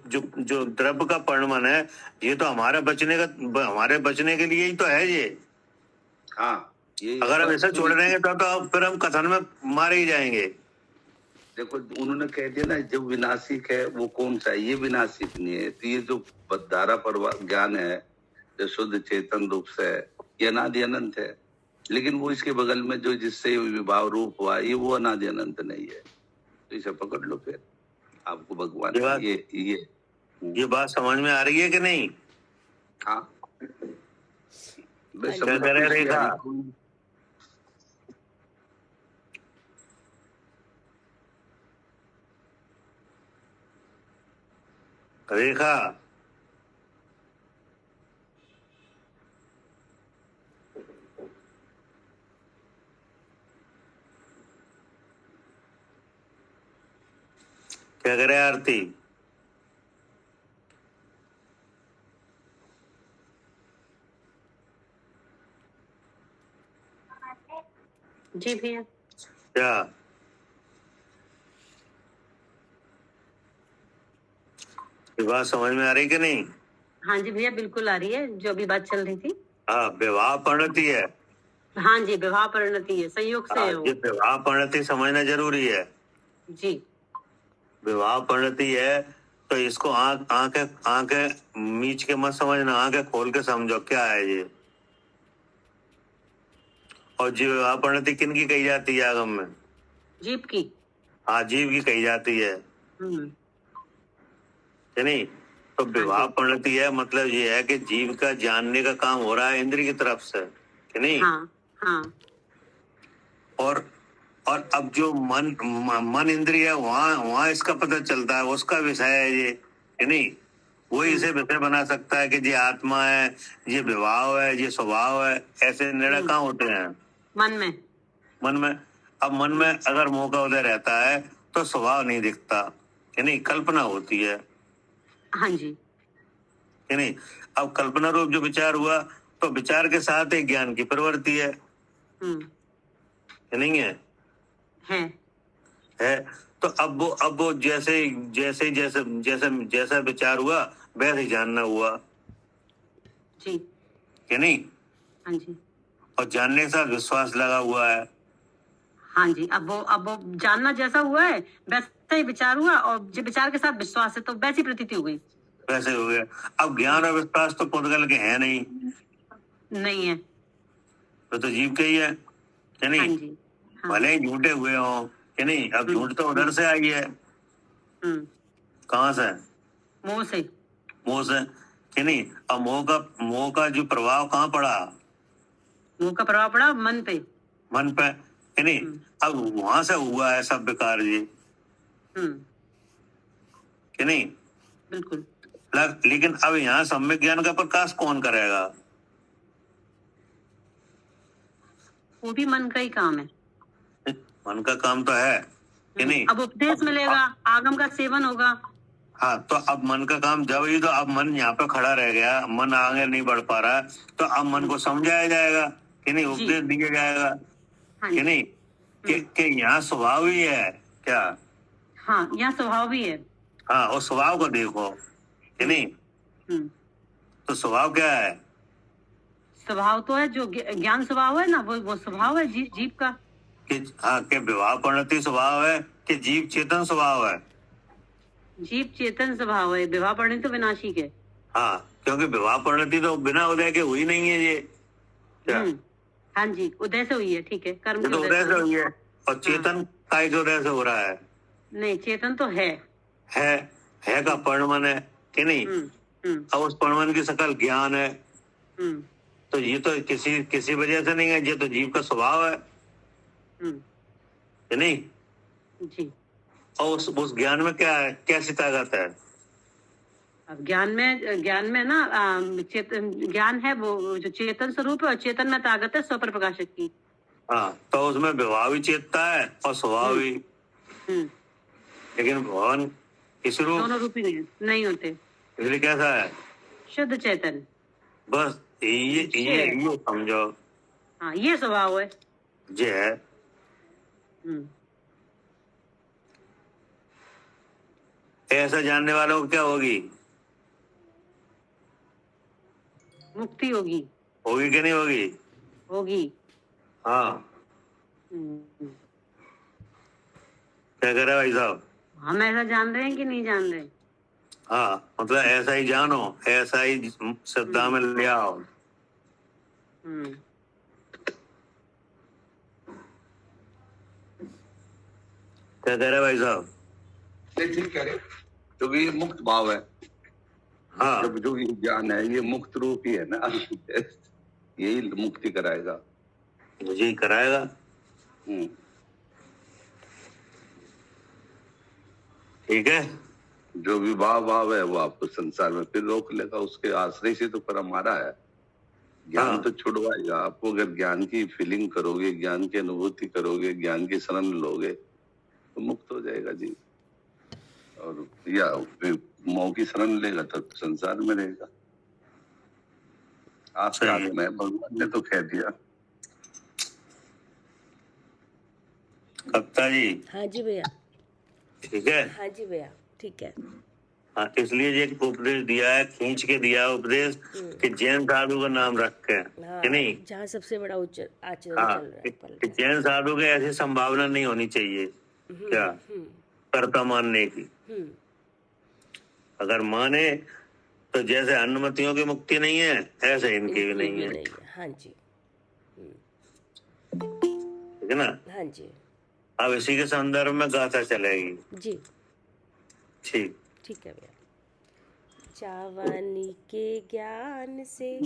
जो द्रव्य का परिमाण है, ये तो हमारे बचने के लिए ही तो है ये। हाँ, ये अगर हम ऐसा छोड़ देंगे तो फिर हम कथन में मारे ही जाएंगे। देखो, उन्होंने कह दिया ना, जो विनाशिक है वो कौन सा है? ये विनाशिक नहीं है। तो ये जो धारा प्रवाह ज्ञान है, जो शुद्ध चेतन रूप से है, ये अनादि अनंत है। लेकिन वो इसके बगल में जो जिससे विभाव रूप हुआ, ये वो अनादि अनंत नहीं है। तो इसे पकड़ लो, फिर आपको भगवान ये बात समझ में आ रही है कि नहीं? हाँ, क्या कह रहे रेखा? रेखा, क्या करे आरती? जी भैया। क्या ये बात समझ में आ रही कि नहीं? हाँ जी भैया, बिल्कुल आ रही है, जो अभी बात चल रही थी। हाँ, विवाह परिणति है। हाँ जी, विवाह परिणति है, संयोग से है ये वो। विवाह परिणति समझना जरूरी है। जी। विवाह परिणति है तो इसको आंखें मीच के मत समझना, आंखें खोल के समझो क्या है ये। और जीव विवाह परिणति किन की कही जाती है आगम में? जीव की। हाँ, जीव की कही जाती है कि नहीं? तो विवाह परिणति है मतलब ये है कि जीव का जानने का काम हो रहा है इंद्रिय की तरफ से, कि नहीं? हाँ, हाँ। और अब जो मन इंद्रिय है, वहां इसका पता चलता है, उसका विषय है ये, कि नहीं? वही इसे विषय बना सकता है कि ये आत्मा है, ये विभाव है, ये स्वभाव है। ऐसे निर्णय कहाँ होते हैं? मन में। अब मन में अगर मोह का उदय रहता है तो स्वभाव नहीं दिखता, कि नहीं? कल्पना होती है, हाँ जी, कि नहीं? अब कल्पना रूप जो विचार हुआ तो विचार के साथ एक ज्ञान की प्रवृत्ति है, कि नहीं है? है। तो अब वो जैसा विचार हुआ वैसे ही जानना हुआ जी, कि नहीं? हाँ जी, और जानने के साथ विश्वास लगा हुआ है। हाँ जी। अब वो जानना जैसा हुआ है वैसा ही विचार हुआ, और जो विचार के साथ विश्वास है तो वैसी प्रतीति हो गई, वैसे हो गया। अब ज्ञान और विश्वास तो पुद्गल के हैं नहीं है, तो जीव के ही है, कि नहीं? हाँ जी, हाँ। भले ही झूठे हुए हों, कि नहीं? अब झूठ तो उधर से आई है, कहाँ से? मोह से, कि नहीं? अब मोह का जो प्रभाव कहाँ पड़ा? मोह का प्रभाव पड़ा मन पे, कि नहीं? अब वहां से हुआ है सब विकार जी, कि नहीं? बिल्कुल। लेकिन अब यहाँ सम्यक ज्ञान का प्रकाश कौन करेगा? वो भी मन का ही काम है। मन का काम तो है, कि नहीं? अब उपदेश मिलेगा, आगम का सेवन होगा। हाँ, तो अब मन का काम जब ही, तो अब मन यहाँ पे खड़ा रह गया, मन आगे नहीं बढ़ पा रहा, तो अब मन को समझाया जाएगा, कि नहीं? उपदेश दिया जाएगा, कि नहीं? कि यहाँ स्वभाव ही है क्या? हाँ, यहाँ स्वभाव भी है। हाँ, और स्वभाव को देखो, कि नहीं? तो स्वभाव क्या है? स्वभाव तो है जो ज्ञान स्वभाव है ना, वो स्वभाव है जीव का। कि विवाह परिणति स्वभाव है कि जीव चेतन स्वभाव है? जीव चेतन स्वभाव है, विवाह परिणति तो विनाशी है। हाँ, क्योंकि विवाह परिणति तो बिना उदय के हुई नहीं है ये, क्या? हाँ जी, उदय से हुई है, ठीक है, कर्म तो उदय से हुई है। और चेतन काय के उदय से हो रहा है? नहीं, चेतन तो है का परिणाम है, कि नहीं? अब उस परिणाम की सकल ज्ञान है, तो ये तो किसी वजह से नहीं है, ये तो जीव का स्वभाव है, कि नहीं? जी। और उस ज्ञान में क्या है, कैसी ताकत है? अब ज्ञान में ना ज्ञान है वो जो चेतन स्वरूप है, और चेतन में ताकत है स्वपर प्रकाशक की। हाँ, तो उसमें विभाव भी चेतता है और स्वभाव भी, लेकिन भगवान इस रूप, दोनों रूप ही नहीं होते, इसलिए कैसा है? शुद्ध चेतन। बस ये समझो, हाँ, ये स्वभाव है। ये है। ऐसा जानने वालों को क्या होगी? मुक्ति होगी। होगी कि नहीं होगी? होगी। हाँ, क्या कह रहे हैं भाई साहब? हम ऐसा जान रहे हैं कि नहीं जान रहे? हाँ, मतलब ऐसा ही जानो, ऐसा ही श्रद्धा में ले आओ। क्या कह रहे हैं भाई साहब? ठीक कह रहे, क्योंकि ये मुक्त भाव है। हाँ, जब जो ये ज्ञान है ये मुक्त रूप ही है ना, यही मुक्ति कराएगा। मुझे ही कराएगा। ठीक है। जो विवाह भाव है वो आपको संसार में फिर रोक लेगा, उसके आश्रय से तो पर हमारा है। ज्ञान हाँ। तो छुड़वाएगा आपको। अगर ज्ञान की फीलिंग करोगे, ज्ञान की अनुभूति करोगे, ज्ञान की शरण लोगे तो मुक्त हो जाएगा जी। और या फिर मोह की शरण लेगा तो संसार में रहेगा। आपके हाथ में, भगवान ने तो कह दिया। कप्ता जी। हाँ जी भैया। ठीक है। हाँ जी भैया, ठीक है। हाँ, इसलिए ये उपदेश दिया है, खींच के दिया है उपदेश कि जैन साधु का नाम रख के, कि नहीं? जहाँ सबसे बड़ा आचरण हाँ, चल रहा है कि जैन साधु के ऐसी संभावना नहीं होनी चाहिए क्या कर्ता मानने की। अगर माने तो जैसे अनुमतियों की मुक्ति नहीं है, ऐसे इनकी भी नहीं है। हाँ जी, ठीक है ना? हाँ जी। अब इसी के संदर्भ में गाथा चलेगी जी। ठीक ठीक है भैया। चावानी के ज्ञान से